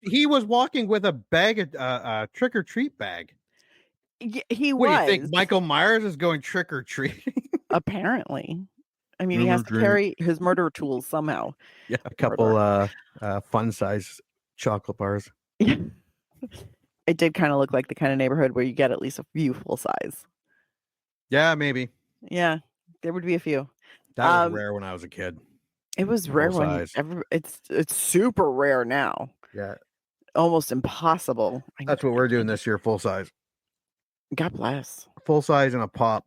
he was walking with a bag of trick or treat bag. He What do you think? was. Michael Myers is going trick or treating? Apparently. I mean, he has to carry his murder tools somehow. Yeah, a couple fun size chocolate bars. It did kind of look like the kind of neighborhood where you get at least a few full size. Yeah, maybe. Yeah, there would be a few. That was rare when I was a kid. It was rare when it's super rare now. Yeah, almost impossible. That's what we're doing this year, full size. God bless. Full size and a pop.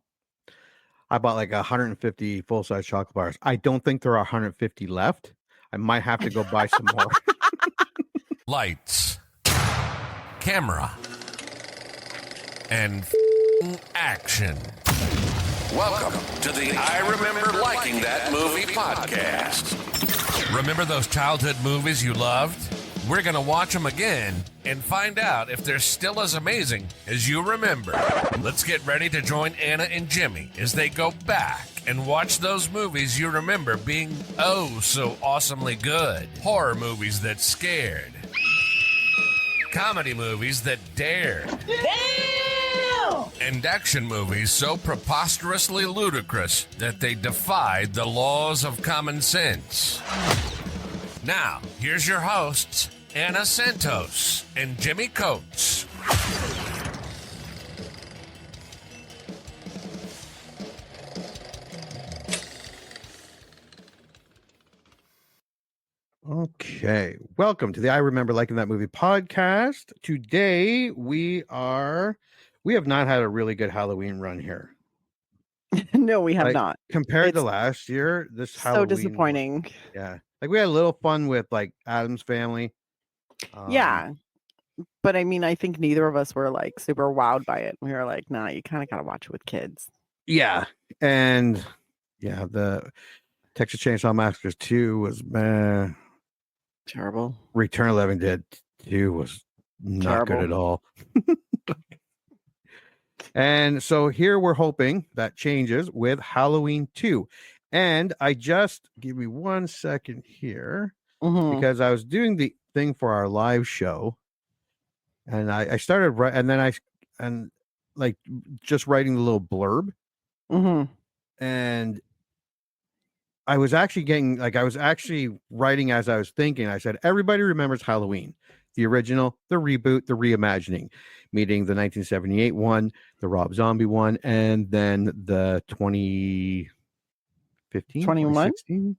I bought like 150 full size chocolate bars. I don't think there are 150 left. I might have to go buy some more. Lights, camera, and action. Welcome to the I Remember Liking That Movie podcast. Remember those childhood movies you loved? We're going to watch them again and find out if they're still as amazing as you remember. Let's get ready to join Anna and Jimmy as they go back and watch those movies you remember being oh so awesomely good. Horror movies that scared. Comedy movies that dared. Damn! And action movies so preposterously ludicrous that they defied the laws of common sense. Now, here's your hosts, Anna Santos and Jimmy Coates. Okay, welcome to the I Remember Liking That Movie podcast. Today we have not had a really good Halloween run here. No, we have not. Compared to last year, this Halloween so disappointing. Yeah. Like we had a little fun with like Addams Family. Yeah. But I mean, I think neither of us were like super wowed by it. We were like, nah, you kind of got to watch it with kids. Yeah. And yeah, the Texas Chainsaw Massacre 2 was terrible. Return of the Living Dead 2 was not good at all. And so here we're hoping that changes with Halloween 2. And I just give me 1 second here because I was doing the thing for our live show, and I started and then just writing the little blurb, and I was actually writing as I was thinking. I said everybody remembers Halloween, the original, the reboot, the reimagining, meaning the 1978 one, the Rob Zombie one, and then the 2015, 2016.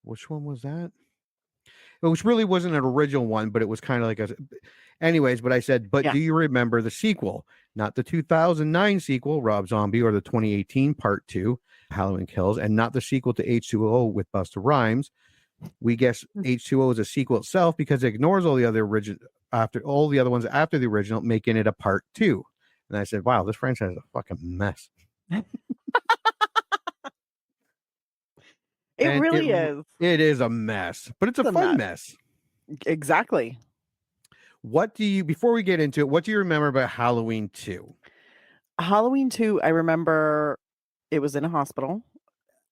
Which one was that? Which really wasn't an original one, but it was kind of like anyways, but I said, do you remember the sequel? Not the 2009 sequel, Rob Zombie, or the 2018 Part 2, Halloween Kills, and not the sequel to H2O with Busta Rhymes. We guess H2O is a sequel itself because it ignores all the other ones after the original, making it a Part 2. And I said, wow, this franchise is a fucking mess. It really is. It is a mess, but it's a fun mess. Exactly. Before we get into it, what do you remember about Halloween 2? Halloween 2, I remember it was in a hospital.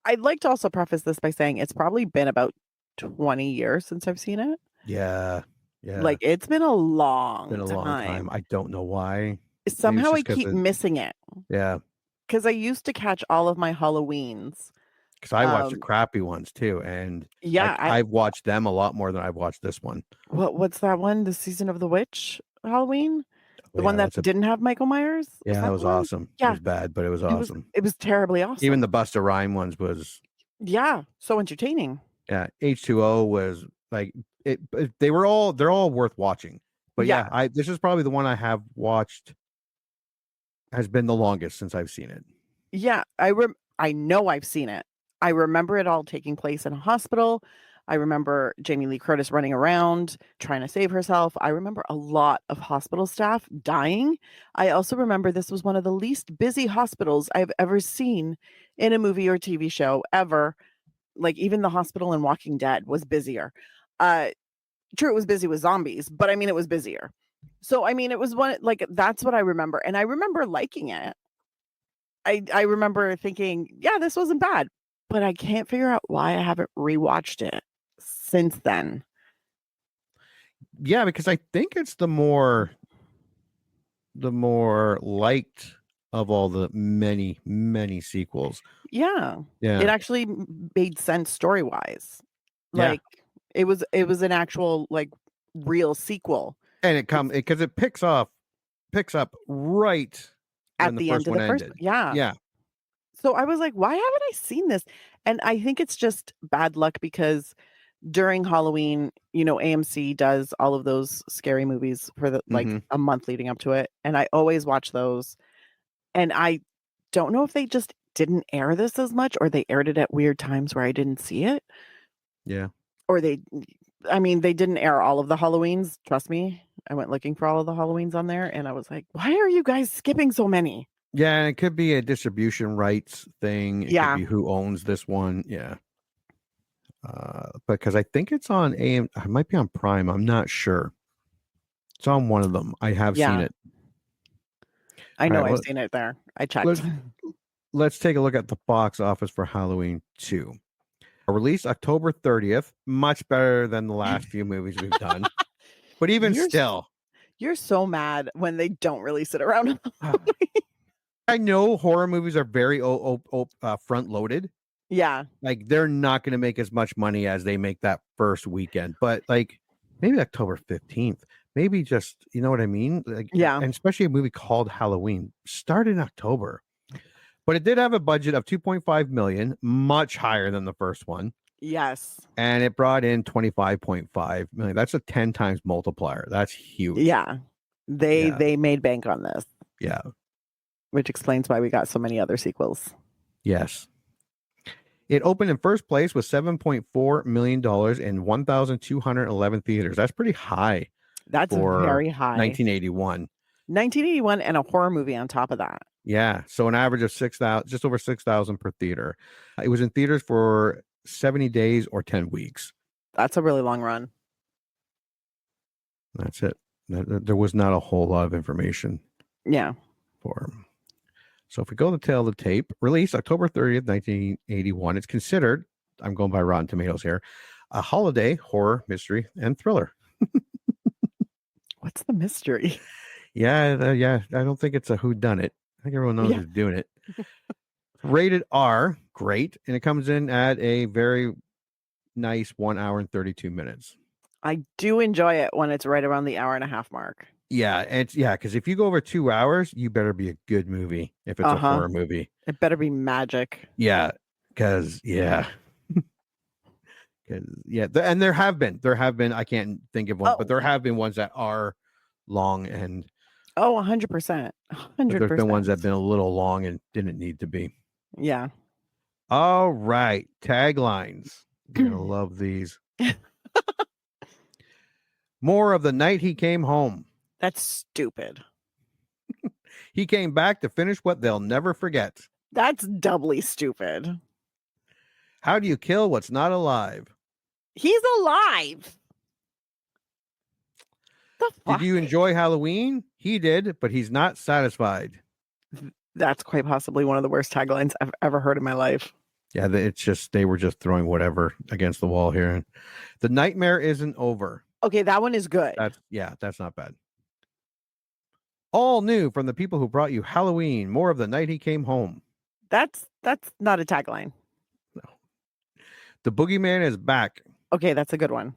I'd like to also preface this by saying it's probably been about 20 years since I've seen it. Yeah. Yeah. Like it's been a long time. I don't know why. Somehow I keep missing it. Yeah. Because I used to catch all of my Halloweens. Because I watched the crappy ones too, and I've watched them a lot more than I've watched this one. What's that one? The Season of the Witch Halloween, the one that didn't have Michael Myers. Yeah, that was awesome. Yeah. It was bad, but it was awesome. It was terribly awesome. Even the Busta Rhymes ones was so entertaining. Yeah, H2O was like it. They're all worth watching. But this is probably the one I have watched. Has been the longest since I've seen it. Yeah, I know I've seen it. I remember it all taking place in a hospital. I remember Jamie Lee Curtis running around trying to save herself. I remember a lot of hospital staff dying. I also remember this was one of the least busy hospitals I've ever seen in a movie or TV show ever. Like even the hospital in Walking Dead was busier. True, it was busy with zombies, but I mean, it was busier. So, I mean, it was that's what I remember. And I remember liking it. I remember thinking, yeah, this wasn't bad. But I can't figure out why I haven't rewatched it since then. Yeah, because I think it's the more liked of all the many sequels. Yeah. Yeah. It actually made sense story-wise. Yeah. Like it was an actual like real sequel. And it picks up right At when the the first end of one the first, ended. yeah. Yeah. So I was like, why haven't I seen this? And I think it's just bad luck because during Halloween, AMC does all of those scary movies for the like a month leading up to it. And I always watch those. And I don't know if they just didn't air this as much or they aired it at weird times where I didn't see it. Yeah. Or they didn't air all of the Halloweens. Trust me. I went looking for all of the Halloweens on there and I was like, why are you guys skipping so many? Yeah, and it could be a distribution rights thing. It could be who owns this one. Yeah. Because I think it's on AM. It might be on Prime. I'm not sure. It's on one of them. I have seen it. I know I've seen it there. I checked. Let's take a look at the box office for Halloween 2. Released October 30th. Much better than the last few movies we've done. But even still. You're so mad when they don't release it around Halloween. I know horror movies are very front loaded. Yeah. Like they're not going to make as much money as they make that first weekend, but like maybe October 15th, maybe just, you know what I mean? Like, yeah. And especially a movie called Halloween started in October, but it did have a budget of 2.5 million, much higher than the first one. Yes. And it brought in 25.5 million. That's a 10 times multiplier. That's huge. Yeah. They made bank on this. Yeah. Which explains why we got so many other sequels. Yes. It opened in first place with $7.4 million in 1,211 theaters. That's pretty high. That's very high. 1981. 1981 and a horror movie on top of that. Yeah. So an average of 6,000, just over 6,000 per theater. It was in theaters for 70 days or 10 weeks. That's a really long run. That's it. There was not a whole lot of information. Yeah. For him. So if we go to the tail of the tape, released October 30th, 1981, it's considered, I'm going by Rotten Tomatoes here, a holiday horror, mystery, and thriller. What's the mystery? Yeah. I don't think it's a whodunit. I think everyone knows who's doing it. Rated R, great. And it comes in at a very nice 1 hour and 32 minutes. I do enjoy it when it's right around the hour and a half mark. Yeah, because if you go over 2 hours, you better be a good movie if it's a horror movie. It better be magic. Yeah, because and there have been, I can't think of one, but there have been ones that are long and 100%. 100%. There's been ones that have been a little long and didn't need to be. Yeah. All right, taglines. You're gonna love these. More of the night he came home. That's stupid. He came back to finish what they'll never forget. That's doubly stupid. How do you kill what's not alive? He's alive. The fuck? Did you enjoy Halloween? He did, but he's not satisfied. That's quite possibly one of the worst taglines I've ever heard in my life. Yeah, they were just throwing whatever against the wall here. The nightmare isn't over. Okay, that one is good. That's not bad. All new from the people who brought you Halloween. More of the night he came home. That's not a tagline. No. The boogeyman is back. Okay, that's a good one.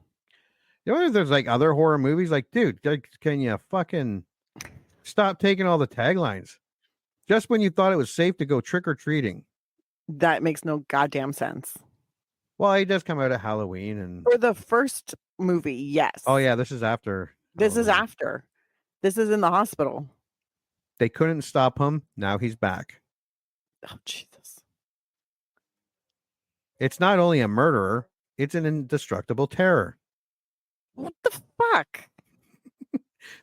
You know, there's like other horror movies. Like, dude, can you fucking stop taking all the taglines? Just when you thought it was safe to go trick or treating. That makes no goddamn sense. Well, he does come out of Halloween and for the first movie, yes. Oh yeah, this is after. This is after. This is in the hospital. They couldn't stop him. Now he's back. Oh, Jesus. It's not only a murderer, it's an indestructible terror. What the fuck?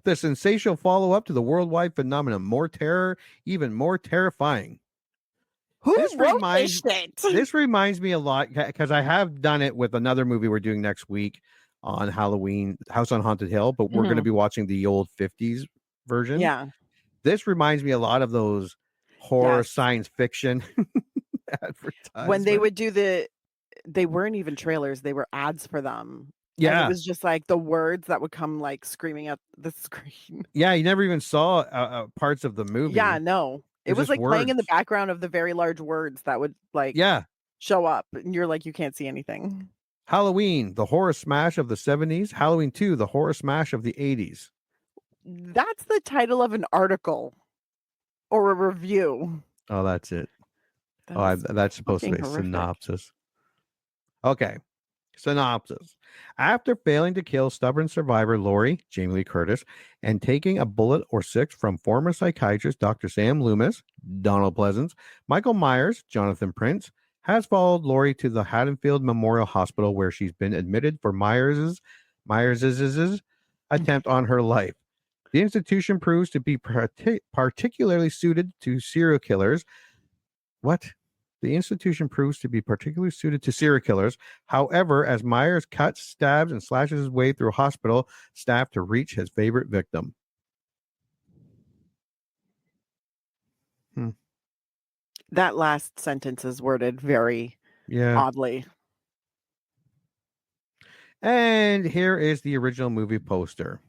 The sensational follow-up to the worldwide phenomenon. More terror, even more terrifying. Who wrote this shit? This reminds me a lot, because I have done it with another movie we're doing next week on Halloween, House on Haunted Hill, but we're going to be watching the old 50s version. Yeah. This reminds me a lot of those horror science fiction advertisements. When they would do they weren't even trailers, they were ads for them. And Yeah. it was just like the words that would come like screaming at the screen. Yeah, you never even saw parts of the movie. Yeah, no. It was just like playing in the words. background of the very large words that would like Yeah. show up, and you're like, you can't see anything. Halloween, the horror smash of the 70s. Halloween 2, the horror smash of the 80s. That's the title of an article or a review. Oh, that's it. That is That's supposed to be fucking a horrific. synopsis. Okay. Synopsis. After failing to kill stubborn survivor Laurie, Jamie Lee Curtis, and taking a bullet or 6 from former psychiatrist Dr. Sam Loomis, Donald Pleasance, Michael Myers, Jonathan Prince, has followed Laurie to the Haddonfield Memorial Hospital where she's been admitted for Myers's attempt on her life. The institution proves to be particularly suited to serial killers. What? The institution proves to be particularly suited to serial killers. However, as Myers cuts, stabs, and slashes his way through hospital staff to reach his favorite victim. That last sentence is worded very oddly. And here is the original movie poster.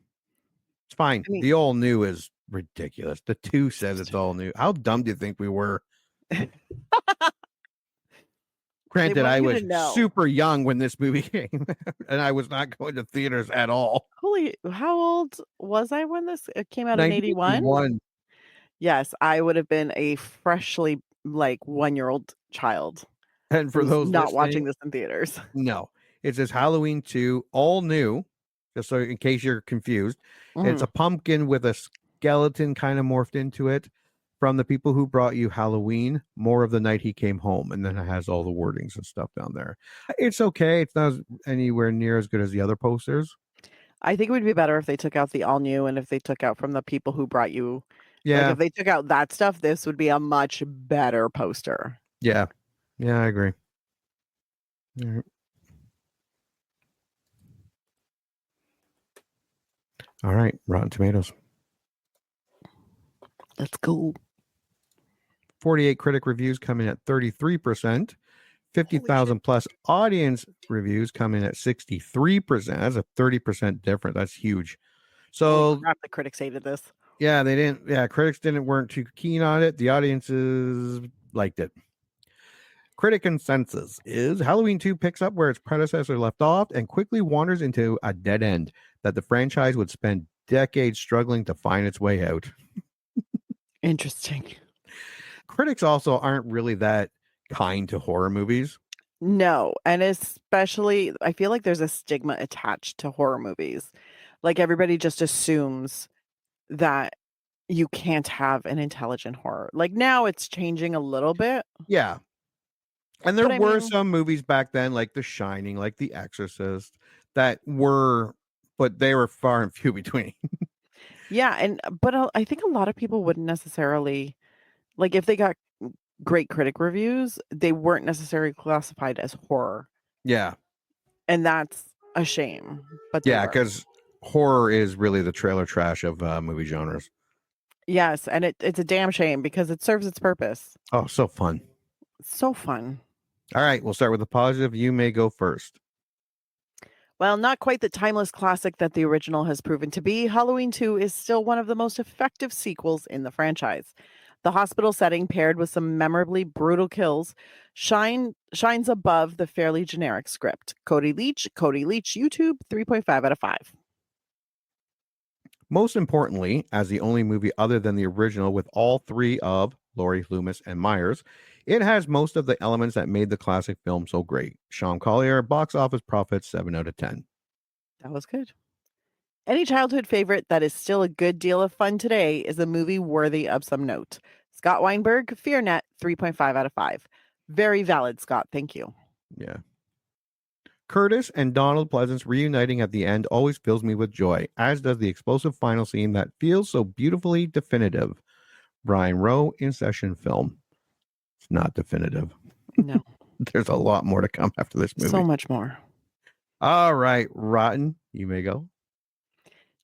It's fine. I mean, the all new is ridiculous. The 2 says it's all new. How dumb do you think we were? Granted, I was super young when this movie came out, and I was not going to theaters at all. How old was I when this came out in 81? Yes, I would have been a freshly 1-year-old child. And for those not watching this in theaters. No, it says Halloween 2, all new. Just so in case you're confused, it's a pumpkin with a skeleton kind of morphed into it. From the people who brought you Halloween, more of the night he came home. And then it has all the wordings and stuff down there. It's okay. It's not anywhere near as good as the other posters. I think it would be better if they took out the all new and if they took out from the people who brought you. Yeah. If they took out that stuff, this would be a much better poster. Yeah. Yeah, I agree. Yeah. All right. Rotten Tomatoes. Let's go. 48 critic reviews come in at 33%. 50,000 plus audience reviews come in at 63%. That's a 30% difference. That's huge. So the critics hated this. Yeah, they didn't. Yeah, critics weren't too keen on it. The audiences liked it. Critic consensus is Halloween 2 picks up where its predecessor left off and quickly wanders into a dead end that the franchise would spend decades struggling to find its way out. Interesting. Critics also aren't really that kind to horror movies. No, and especially I feel like there's a stigma attached to horror movies. Like everybody just assumes that you can't have an intelligent horror. Like now it's changing a little bit. Yeah. And there were some movies back then, like The Shining, like The Exorcist, that were, but they were far and few between. Yeah, but I think a lot of people wouldn't necessarily, like if they got great critic reviews, they weren't necessarily classified as horror. Yeah. And that's a shame. But yeah, because horror is really the trailer trash of movie genres. Yes, and it's a damn shame because it serves its purpose. Oh, so fun. So fun. All right, we'll start with the positive. You may go first. Well, not quite the timeless classic that the original has proven to be, Halloween 2 is still one of the most effective sequels in the franchise. The hospital setting, paired with some memorably brutal kills, shines above the fairly generic script. Cody Leach, YouTube, 3.5 out of 5. Most importantly, as the only movie other than the original with all 3 of Laurie, Loomis, and Myers, it has most of the elements that made the classic film so great. Sean Collier, box office profits 7 out of 10. That was good. Any childhood favorite that is still a good deal of fun today is a movie worthy of some note. Scott Weinberg, FearNet, 3.5 out of 5. Very valid, Scott. Thank you. Yeah. Curtis and Donald Pleasance reuniting at the end always fills me with joy, as does the explosive final scene that feels so beautifully definitive. Brian Rowe in session film. It's not definitive. No. There's a lot more to come after this movie. So much more. All right, Rotten, you may go.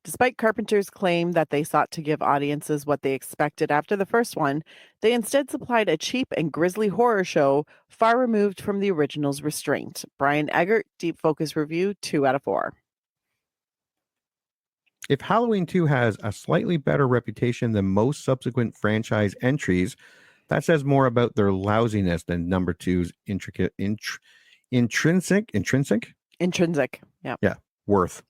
Despite Carpenter's claim that they sought to give audiences what they expected after the first one, they instead supplied a cheap and grisly horror show far removed from the original's restraint. Brian Eggert, Deep Focus Review, 2 out of 4. If Halloween 2 has a slightly better reputation than most subsequent franchise entries, that says more about their lousiness than number 2's intrinsic. Yeah. Worth.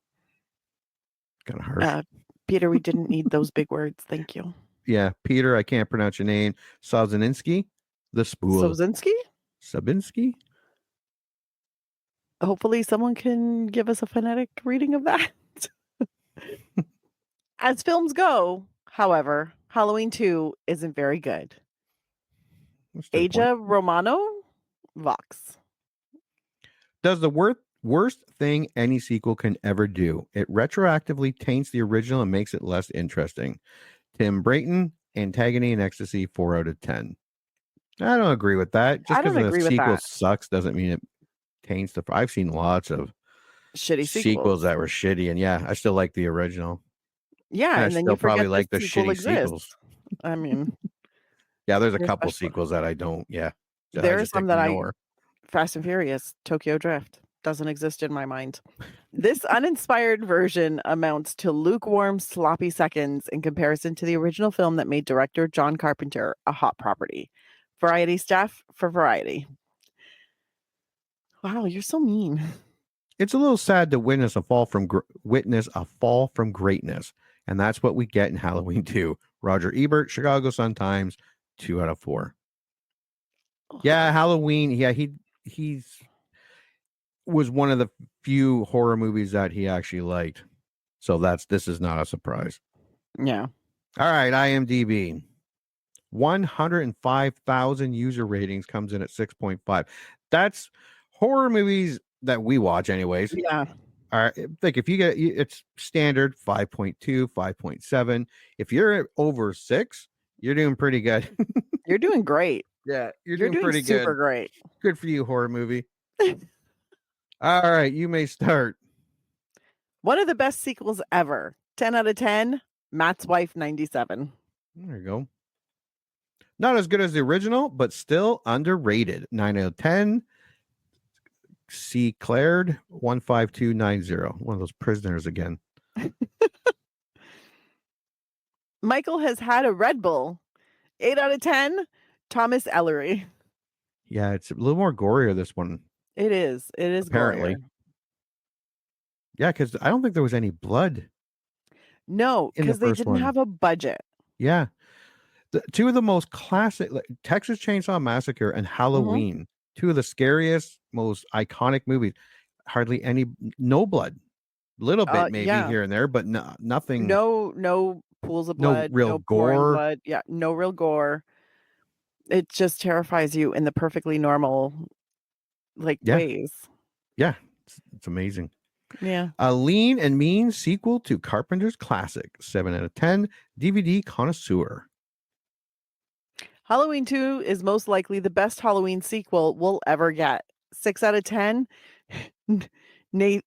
Kind of harsh. Peter, we didn't need those big words. Thank you. Yeah, Peter, I can't pronounce your name. Sozinski, the spool. Sabinski? Hopefully someone can give us a phonetic reading of that. As films go, however, Halloween 2 isn't very good. Aja Romano, Vox. Does the worst thing any sequel can ever do. It retroactively taints the original and makes it less interesting. Tim Brayton, Antagony and Ecstasy, 4 out of 10. I don't agree with that. Just because the sequel sucks doesn't mean it taints the... I've seen lots of shitty sequels that were shitty, and yeah, I still like the original. Yeah, and then you probably like the shitty sequels. I mean... yeah, there's a couple sequels that I don't, There are some that ignore. Fast and Furious, Tokyo Drift. Doesn't exist in my mind. This uninspired version amounts to lukewarm, sloppy seconds in comparison to the original film that made director John Carpenter a hot property. Variety staff for Variety. Wow, you're so mean. It's a little sad to witness a fall from greatness, and that's what we get in Halloween 2. Roger Ebert, Chicago Sun-Times, 2 out of 4. Yeah, Halloween. Yeah, he's was one of the few horror movies that he actually liked. So this is not a surprise. Yeah. All right, IMDb. 105,000 user ratings, comes in at 6.5. That's horror movies that we watch anyways. Yeah. All right, like if you get it's standard 5.2, 5.7. If you're over 6, you're doing pretty good. You're doing great. Yeah, you're doing pretty good. Super great. Good for you, horror movie. All right, you may start. One of the best sequels ever. 10 out of 10. Matt's Wife, 97. There you go. Not as good as the original, but still underrated. 9 out of 10. C. Claired, 15290. One of those prisoners again. Michael has had a Red Bull. 8 out of 10. Thomas Ellery. Yeah, it's a little more gorier, this one. It is. It is apparently. Gorier. Yeah, because I don't think there was any blood. No, because they didn't have a budget. Yeah. Two of the most classic, like Texas Chainsaw Massacre and Halloween, two of the scariest, most iconic movies. Hardly no blood. Little bit maybe here and there, but nothing. No pools of blood. No real gore. Blood. Yeah, no real gore. It just terrifies you in the perfectly normal ways. Yeah, it's amazing. Yeah. A Lean and Mean sequel to Carpenter's classic. 7 out of 10. DVD connoisseur. Halloween 2 is most likely the best Halloween sequel we'll ever get. 6 out of 10. Nathan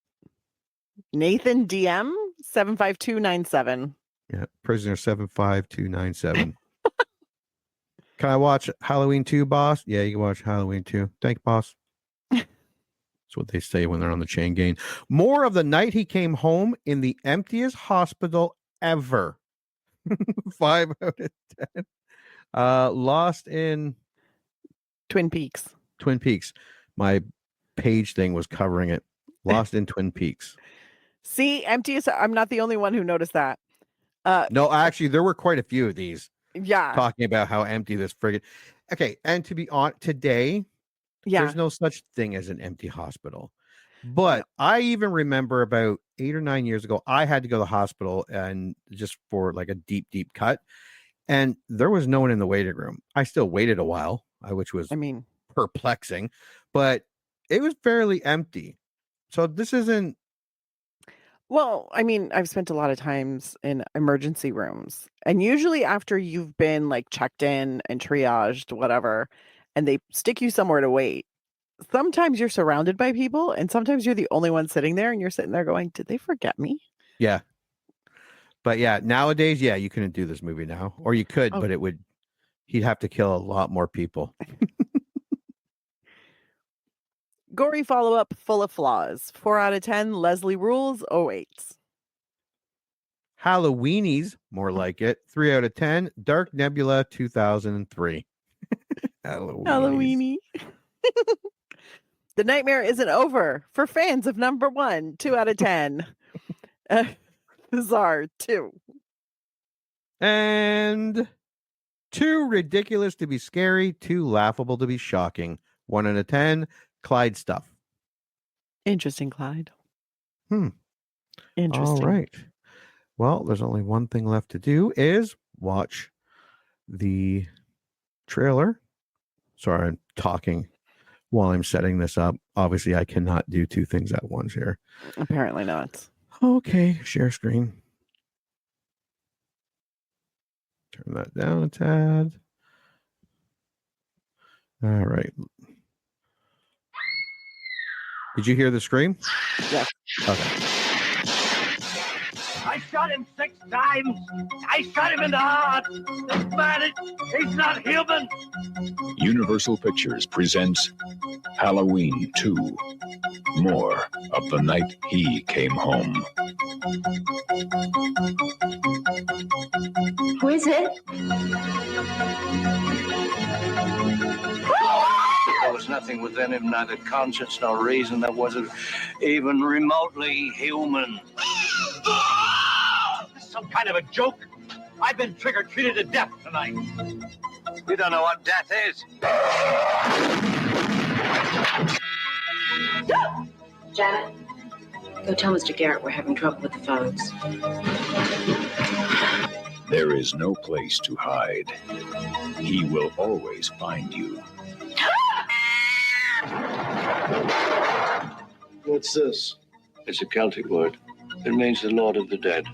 DM 75297. Yeah, Prisoner 75297. Can I watch Halloween 2, boss? Yeah, you can watch Halloween 2. Thank you, boss. That's what they say when they're on the chain gang. More of the night he came home in the emptiest hospital ever. 5 out of 10. Lost in Twin Peaks. Twin Peaks. My page thing was covering it. Lost in Twin Peaks. See, emptiest. I'm not the only one who noticed that. No, actually, there were quite a few of these. Yeah. Talking about how empty this friggin'. Okay, and to be honest, today, there's no such thing as an empty hospital. But I even remember about 8 or 9 years ago, I had to go to the hospital and just for like a deep cut. And there was no one in the waiting room. I still waited a while, which was perplexing, but it was fairly empty. So this isn't. Well, I mean, I've spent a lot of times in emergency rooms, and usually after you've been like checked in and triaged, whatever, and they stick you somewhere to wait, sometimes you're surrounded by people and sometimes you're the only one sitting there and you're sitting there going, did they forget me? Yeah. But yeah, nowadays, yeah, you couldn't do this movie now, or you could, Oh. but he'd have to kill a lot more people. Gory follow-up full of flaws. 4 out of 10. Leslie rules. 08. Halloweenies, more like it. 3 out of 10. Dark Nebula 2003. Halloweenies. Halloweeny. The nightmare isn't over for fans of number 1. 2 out of 10. Bizarre 2. And too ridiculous to be scary, too laughable to be shocking. 1 out of 10. Clyde stuff. Interesting, Clyde. All Interesting. right. Well, there's only one thing left to do is watch the trailer. Sorry, I'm talking while I'm setting this up. Obviously, I cannot do two things at once here. Apparently not. Okay, share screen. Turn that down a tad. All right. Did you hear the scream? Yes. Okay. I shot him 6 times. I shot him in the heart. This man, he's not human. Universal Pictures presents Halloween 2. More of the Night He Came Home. Who is it? There was nothing within him, neither conscience nor reason, that wasn't even remotely human. This is some kind of a joke. I've been trick-or-treated to death tonight. You don't know what death is. Janet, go tell Mr. Garrett we're having trouble with the phones. There is no place to hide. He will always find you. What's this? It's a Celtic word. It means the Lord of the Dead.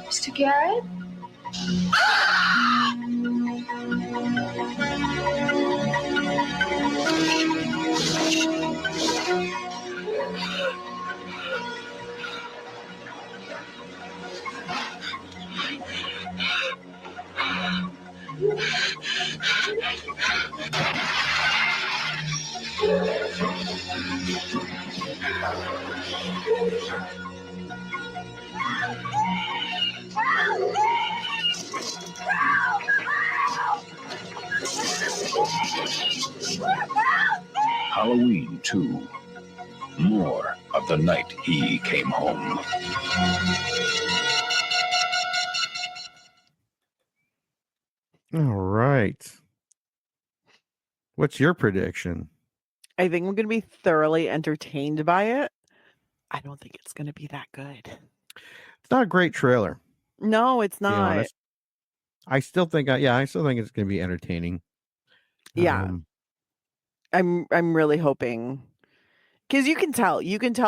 Mr. Garrett? Halloween 2. More of the Night He Came Home. All right. What's your prediction? I think I'm going to be thoroughly entertained by it. I don't think it's going to be that good. It's not a great trailer. No, it's To be not. honest. I still think it's going to be entertaining. Yeah. I'm really hoping, because you can tell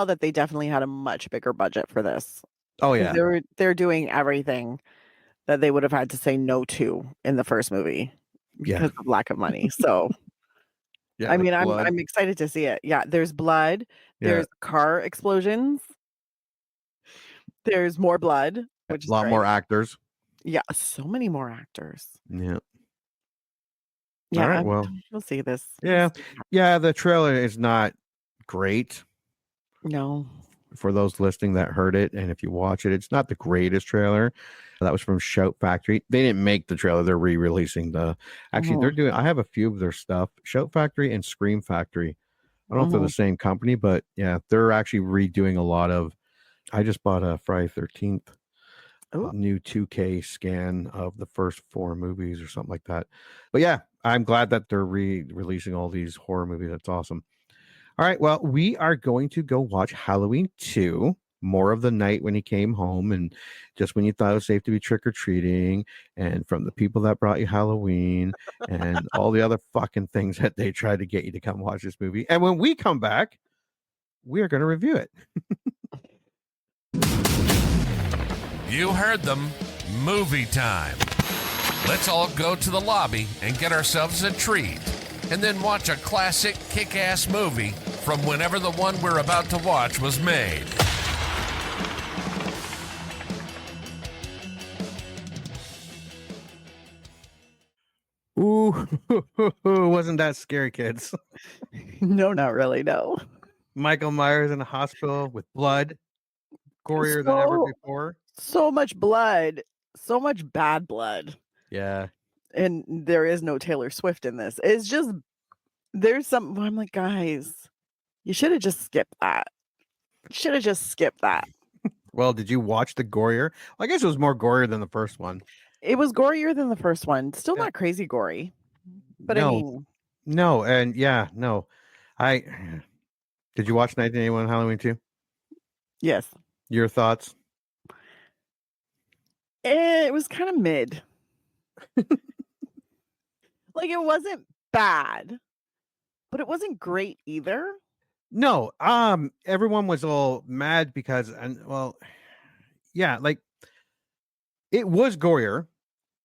that they definitely had a much bigger budget for this. Oh 'Cause yeah. they're doing everything that they would have had to say no to in the first movie Yeah. because of lack of money. So Yeah. I like mean, blood. I'm excited to see it. Yeah, there's blood, there's car explosions, there's more blood, which is a lot great. more actors. Yeah, so many more actors. Yeah. Yeah, All right. Well, we'll see this. yeah. Yeah. The trailer is not great No. for those listening that heard it. And if you watch it, it's not the greatest trailer. That was from Shout Factory. They didn't make the trailer. They're re-releasing they're doing, I have a few of their stuff, Shout Factory and Scream Factory. I don't know if they're the same company, but yeah, they're actually redoing a lot of, I just bought a Friday 13th new 2K scan of the first 4 movies or something like that. But yeah, I'm glad that they're re-releasing all these horror movies. That's awesome. All right. Well, we are going to go watch Halloween 2. more of the night when he came home, and just when you thought it was safe to be trick-or-treating, and from the people that brought you Halloween, and all the other fucking things that they tried to get you to come watch this movie. And when we come back, we are going to review it. You heard them. Movie time. Let's all go to the lobby and get ourselves a treat, and then watch a classic kick-ass movie from whenever the one we're about to watch was made. Ooh, wasn't that scary, kids? No, not really. No. Michael Myers in a hospital with blood, gorier than ever before. So much blood, so much bad blood. Yeah. And there is no Taylor Swift in this. It's just, there's some, I'm like, guys, you should have just skipped that. Well, did you watch the gorier? I guess it was more gorier than the first one. It was gorier than the first one. Still not crazy gory. But no, I mean. No, and yeah, no. Did you watch 1981 Halloween 2? Yes. Your thoughts? It was kind of mid. Like, it wasn't bad, but it wasn't great either. No, everyone was all mad because, like, it was gorier.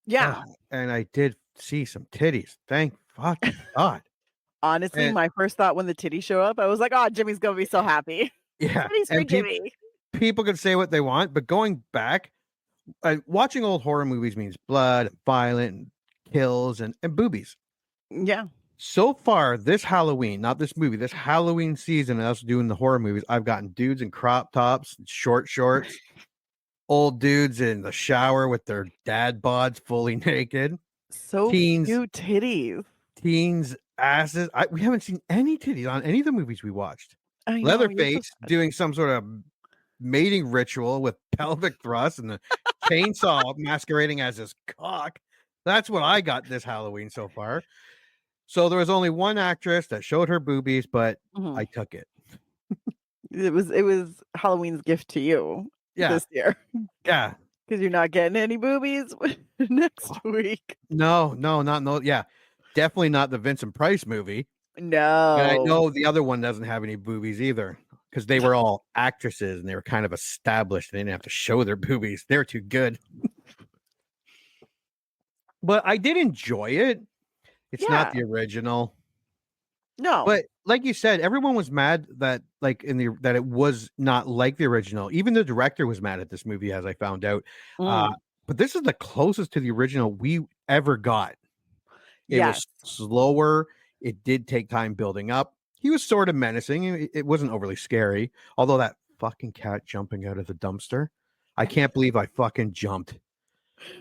Yeah. And I did see some titties. Thank fucking God. Honestly, my first thought when the titties show up, I was like, oh, Jimmy's going to be so happy. Yeah. Titties for Jimmy. People can say what they want, but going back, watching old horror movies means blood, violent, and kills, and boobies. Yeah. So far, this Halloween, not this movie, this Halloween season, us doing the horror movies, I've gotten dudes in crop tops, short shorts, old dudes in the shower with their dad bods fully naked. So cute titties. Teens' asses. We haven't seen any titties on any of the movies we watched. Leatherface doing some sort of mating ritual with pelvic thrust and the chainsaw masquerading as his cock. That's what I got this Halloween so far. So there was only one actress that showed her boobies, but I took it. It was Halloween's gift to you this year. Yeah. Because you're not getting any boobies next week. No. Yeah. Definitely not the Vincent Price movie. No. And I know the other one doesn't have any boobies either, because they were all actresses and they were kind of established. They didn't have to show their boobies. They're too good. But I did enjoy it. It's not the original. No. But like you said, everyone was mad that that it was not like the original. Even the director was mad at this movie, as I found out. But this is the closest to the original we ever got. It was slower. It did take time building up. He was sort of menacing. It wasn't overly scary. Although that fucking cat jumping out of the dumpster, I can't believe I fucking jumped.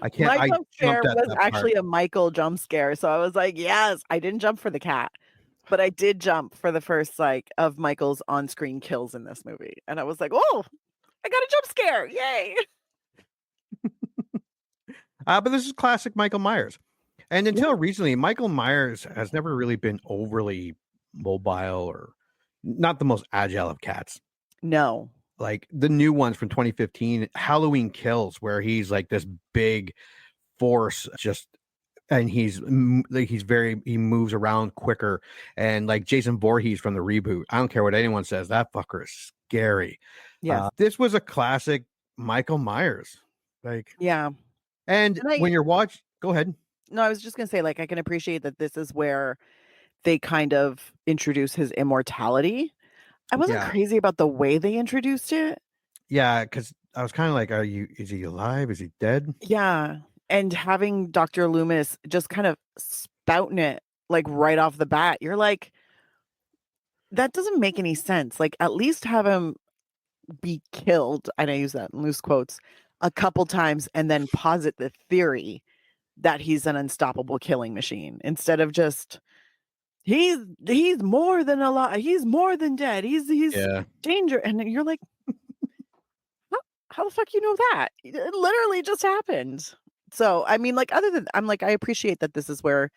I can't. My jump scare was actually a Michael jump scare. So I was like, yes, I didn't jump for the cat, but I did jump for the first of Michael's on-screen kills in this movie. And I was like, oh, I got a jump scare. Yay. But this is classic Michael Myers. And until recently, Michael Myers has never really been overly mobile or not the most agile of cats. No. Like the new ones from 2015, Halloween Kills, where he's like this big force, and he moves around quicker. And like Jason Voorhees from the reboot, I don't care what anyone says, that fucker is scary. Yeah. This was a classic Michael Myers. And when you're go ahead. No, I was just going to say, I can appreciate that this is where they kind of introduce his immortality. I wasn't crazy about the way they introduced it. Yeah, because I was kind of like, is he alive? Is he dead? Yeah. And having Dr. Loomis just kind of spouting it right off the bat, you're like, that doesn't make any sense. At least have him be killed, and I use that in loose quotes, a couple times and then posit the theory that he's an unstoppable killing machine instead of just he's more than alive, he's more than dead, he's danger. And you're like, how the fuck you know that? It literally just happened. So I mean, other than I appreciate that this is where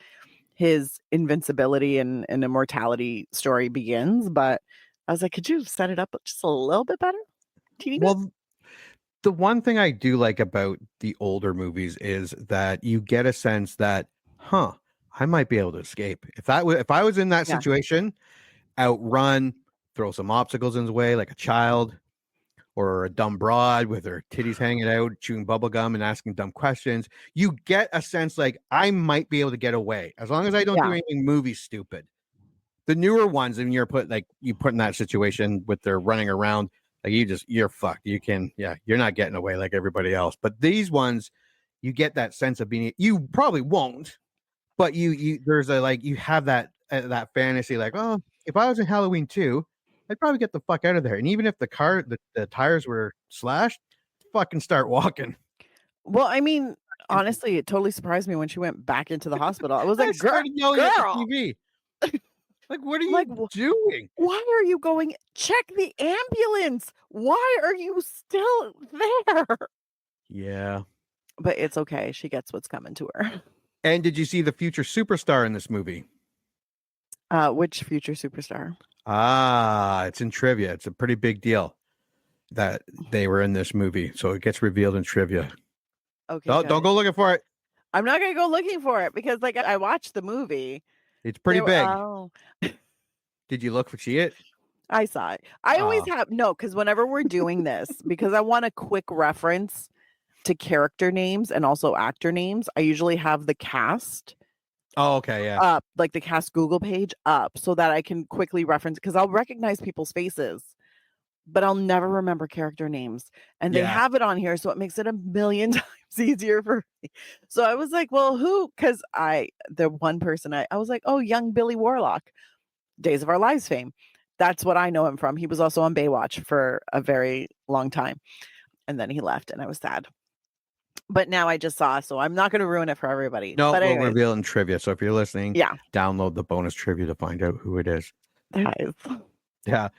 his invincibility and immortality story begins, but I was like, could you set it up just a little bit better? Do you need Well, the one thing I do like about the older movies is that you get a sense that, I might be able to escape. If I was in that Yeah. situation, outrun, throw some obstacles in his way like a child or a dumb broad with her titties hanging out, chewing bubble gum and asking dumb questions. You get a sense like I might be able to get away as long as I don't do anything movie stupid. The newer ones, and you put in that situation with their running around, like you're fucked. You're not getting away like everybody else. But these ones, you get that sense of being. You probably won't, but you have that fantasy like, oh, if I was in Halloween 2, I'd probably get the fuck out of there. And even if the tires were slashed, fucking start walking. Well, I mean, honestly, it totally surprised me when she went back into the hospital. I was like, started yelling at the girl. TV. Like, what are you doing? Why are you going? Check the ambulance. Why are you still there? Yeah. But it's okay. She gets what's coming to her. And did you see the future superstar in this movie? Which future superstar? It's in trivia. It's a pretty big deal that they were in this movie. So it gets revealed in trivia. Okay. Don't go looking for it. I'm not going to go looking for it because I watched the movie. It's pretty big. Oh. Did you look for see it? I saw it. I always have because whenever we're doing this, because I want a quick reference to character names and also actor names, I usually have the cast. Oh, okay, yeah. Up, like the cast Google page up, so that I can quickly reference because I'll recognize people's faces, but I'll never remember character names. And they have it on here, so it makes it a million times easier for me. So I was like, well, who? Because the one person I was like, oh, young Billy Warlock, Days of Our Lives fame. That's what I know him from. He was also on Baywatch for a very long time. And then he left and I was sad. But now I just saw, so I'm not going to ruin it for everybody. No, but we'll reveal in trivia. So if you're listening, yeah, download the bonus trivia to find out who it is. Guys. Yeah.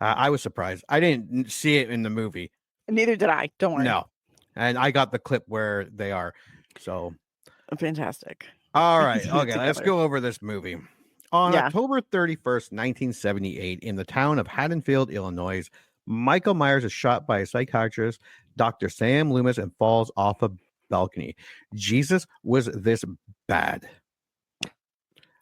I was surprised. I didn't see it in the movie. Neither did I. Don't worry. No. And I got the clip where they are. So fantastic. All right. Okay. Let's go over this movie. On October 31st, 1978, in the town of Haddonfield, Illinois, Michael Myers is shot by a psychiatrist, Dr. Sam Loomis, and falls off a balcony. Jesus, was this bad?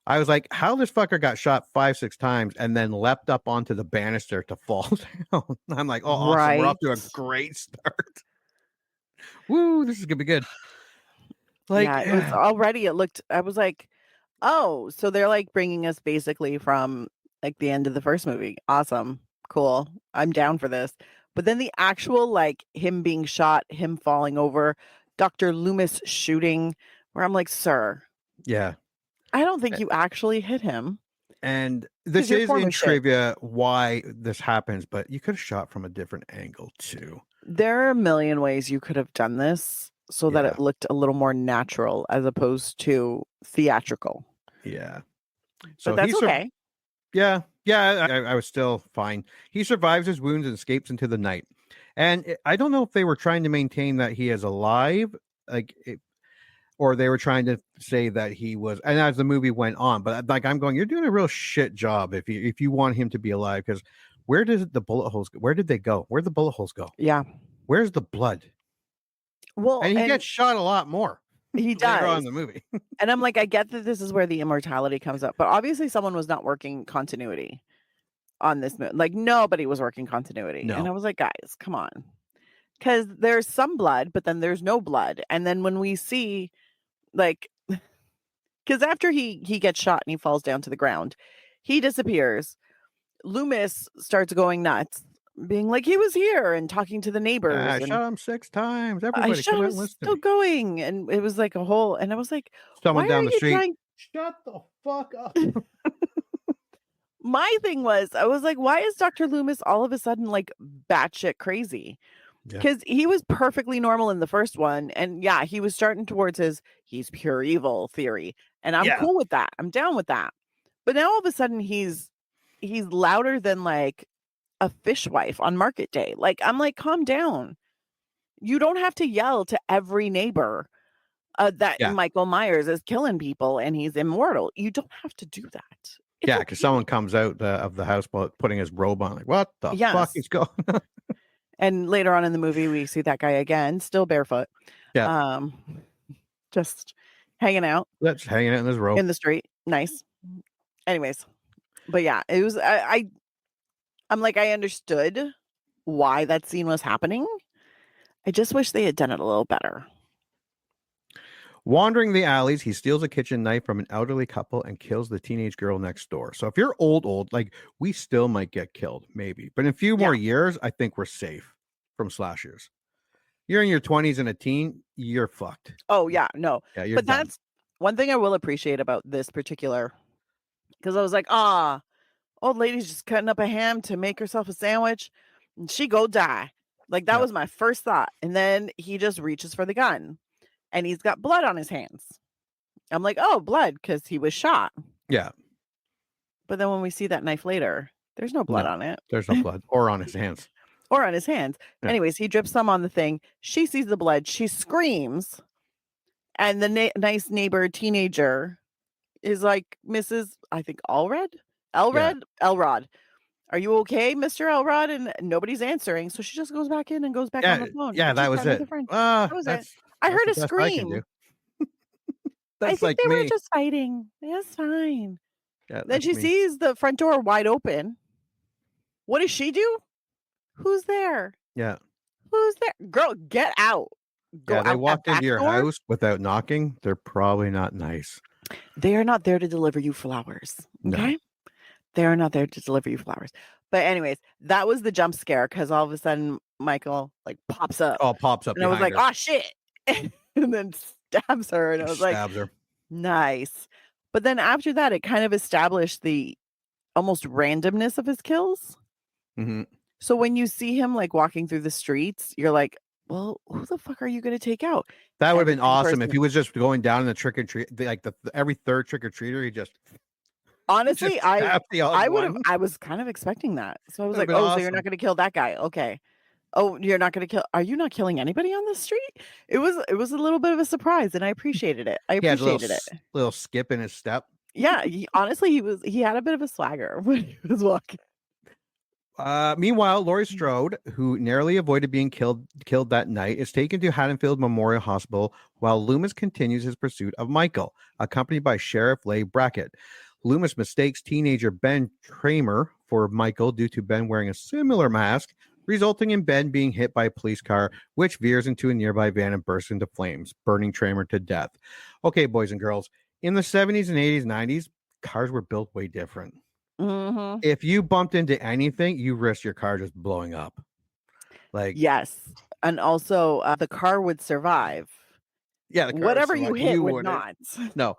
I was like, how this fucker got shot 5-6 times and then leapt up onto the banister to fall down? I'm like, oh, awesome. We're off to a great start. Woo, this is going to be good. Like, it was already, I was like, oh, so they're like bringing us basically from like the end of the first movie. Awesome. Cool. I'm down for this. But then the actual, like him being shot, him falling over, Dr. Loomis shooting, where I'm like, sir. Yeah. I don't think you actually hit him. And this is in trivia why this happens, but you could have shot from a different angle too. There are a million ways you could have done this so that it looked a little more natural as opposed to theatrical. Yeah. So but that's okay. Yeah. I was still fine. He survives his wounds and escapes into the night. And I don't know if they were trying to maintain that he is alive, or they were trying to say that he was. And as the movie went on, but like I'm going, you're doing a real shit job if you want him to be alive, because where did the bullet holes go? Where did they go? Where'd the bullet holes go? Yeah. Where's the blood? Well, and he gets shot a lot more. He does later on in the movie. And I'm like, I get that this is where the immortality comes up, but obviously someone was not working continuity on this movie. Like nobody was working continuity. No. And I was like, guys, come on. Because there's some blood, but then there's no blood. And then when we see like, because after he gets shot and he falls down to the ground, he disappears. Loomis starts going nuts, being like, he was here and talking to the neighbors. I shot him 6 times. Everybody I shot him still going. And it was like a whole, and I was like, someone down the street. Shut the fuck up. My thing was, I was like, why is Dr. Loomis all of a sudden like batshit crazy? Because he was perfectly normal in the first one. And yeah, he was starting towards he's pure evil theory. And I'm cool with that. I'm down with that. But now all of a sudden he's louder than like a fishwife on market day. Like, I'm like, calm down. You don't have to yell to every neighbor that Michael Myers is killing people and he's immortal. You don't have to do that. Yeah, because someone comes out of the house putting his robe on. Like, what the fuck is going on? And later on in the movie, we see that guy again, still barefoot. Yeah. Just hanging out. That's hanging out in this row. In the street. Nice. Anyways. But yeah, it was I'm like, I understood why that scene was happening. I just wish they had done it a little better. Wandering the alleys, he steals a kitchen knife from an elderly couple and kills the teenage girl next door. So if you're old, like we still might get killed, maybe. But in a few more years, I think we're safe from slashers. You're in your 20s and a teen, you're fucked. Oh, yeah, no. Yeah, you're but done. That's one thing I will appreciate about this particular, because I was like, old lady's just cutting up a ham to make herself a sandwich and she go die. Like that was my first thought. And then he just reaches for the gun and he's got blood on his hands. I'm like, oh, blood, because he was shot. Yeah. But then when we see that knife later, there's no blood on it. There's no blood or on his hands. Or on his hands. Yeah. Anyways, he drips some on the thing. She sees the blood. She screams. And the nice neighbor teenager is like, Mrs. I think Elrod? Elrod. Are you okay, Mr. Elrod? And nobody's answering. So she just goes back in and goes back on the phone. Yeah, that was it. That was it. I heard a scream. I think they were just fighting. It's fine. Yeah, then she sees the front door wide open. What does she do? Who's there? Yeah. Who's there? Girl, get out. Go they walked into your house without knocking. They're probably not nice. They are not there to deliver you flowers. Okay? No. They are not there to deliver you flowers. But anyways, that was the jump scare because all of a sudden Michael like pops up. Oh, pops up. And I was like, oh shit. And then stabs her. And I was like, her. Nice. But then after that, it kind of established the almost randomness of his kills. Mm-hmm. So when you see him like walking through the streets, you're like, well, who the fuck are you going to take out? That would have been awesome if he was just going down in the trick or treat, like every third trick or treater, he just. Honestly, I was kind of expecting that. So I was like, oh, awesome. So you're not going to kill that guy. Okay. Oh, you're not going to kill. Are you not killing anybody on the street? It was a little bit of a surprise and I appreciated it. I appreciated it. Little skip in his step. Yeah. Honestly, he had a bit of a swagger when he was walking. Meanwhile, Laurie Strode, who narrowly avoided being killed that night, is taken to Haddonfield Memorial Hospital while Loomis continues his pursuit of Michael, accompanied by Sheriff Leigh Brackett. Loomis mistakes teenager Ben Tramer for Michael due to Ben wearing a similar mask, resulting in Ben being hit by a police car, which veers into a nearby van and bursts into flames, burning Tramer to death. Okay, boys and girls, in the 70s and 80s, 90s, cars were built way different. Mm-hmm. If you bumped into anything, you risk your car just blowing up. Like yes, and also the car would survive. Yeah, whatever you hit would not. No,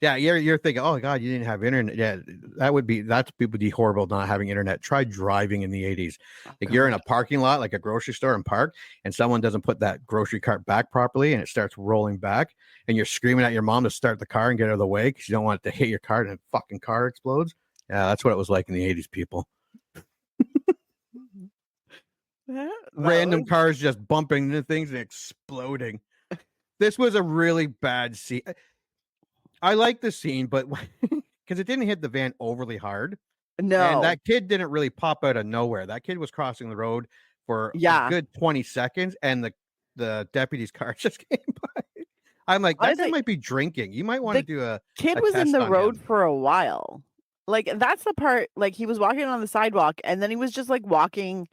yeah, you're thinking, oh God, you didn't have internet. Yeah, that's people be horrible not having internet. Try driving in the 80s. Like you're in a parking lot, like a grocery store, and park, and someone doesn't put that grocery cart back properly, and it starts rolling back, and you're screaming at your mom to start the car and get out of the way because you don't want it to hit your car and the fucking car explodes. Yeah, that's what it was like in the 80s, people. Random cars just bumping into things and exploding. This was a really bad scene. I like the scene, but because it didn't hit the van overly hard. No. And that kid didn't really pop out of nowhere. That kid was crossing the road for a good 20 seconds, and the deputy's car just came by. I'm like, that guy might be drinking. You might want to do a kid was in the road for a while. Like, that's the part, like, he was walking on the sidewalk, and then he was just, like, walking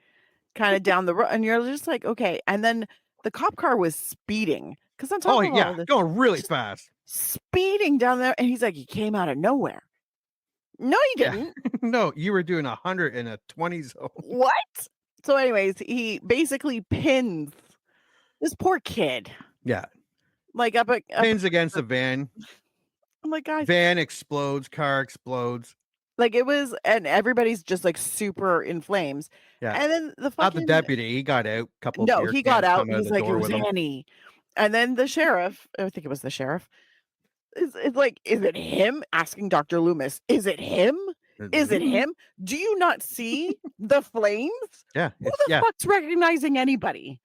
kind of down the road, and you're just like, okay. And then the cop car was speeding. Because I'm talking about going really fast. Speeding down there, and he's like, he came out of nowhere. No, he didn't. Yeah. No, you were doing 100 in a 20 zone. What? So anyways, he basically pins this poor kid. Yeah. Like, pins against the van. I'm like, guys. Van explodes, car explodes. Like it was, and everybody's just like super in flames. Yeah. And then the fucking... Not the deputy, he got out. He got out. He's like, it was Annie. And then the sheriff, I think it was the sheriff, it's like, is it him? Asking Dr. Loomis, is it him? Is it him? Do you not see the flames? Yeah. Who the fuck's recognizing anybody?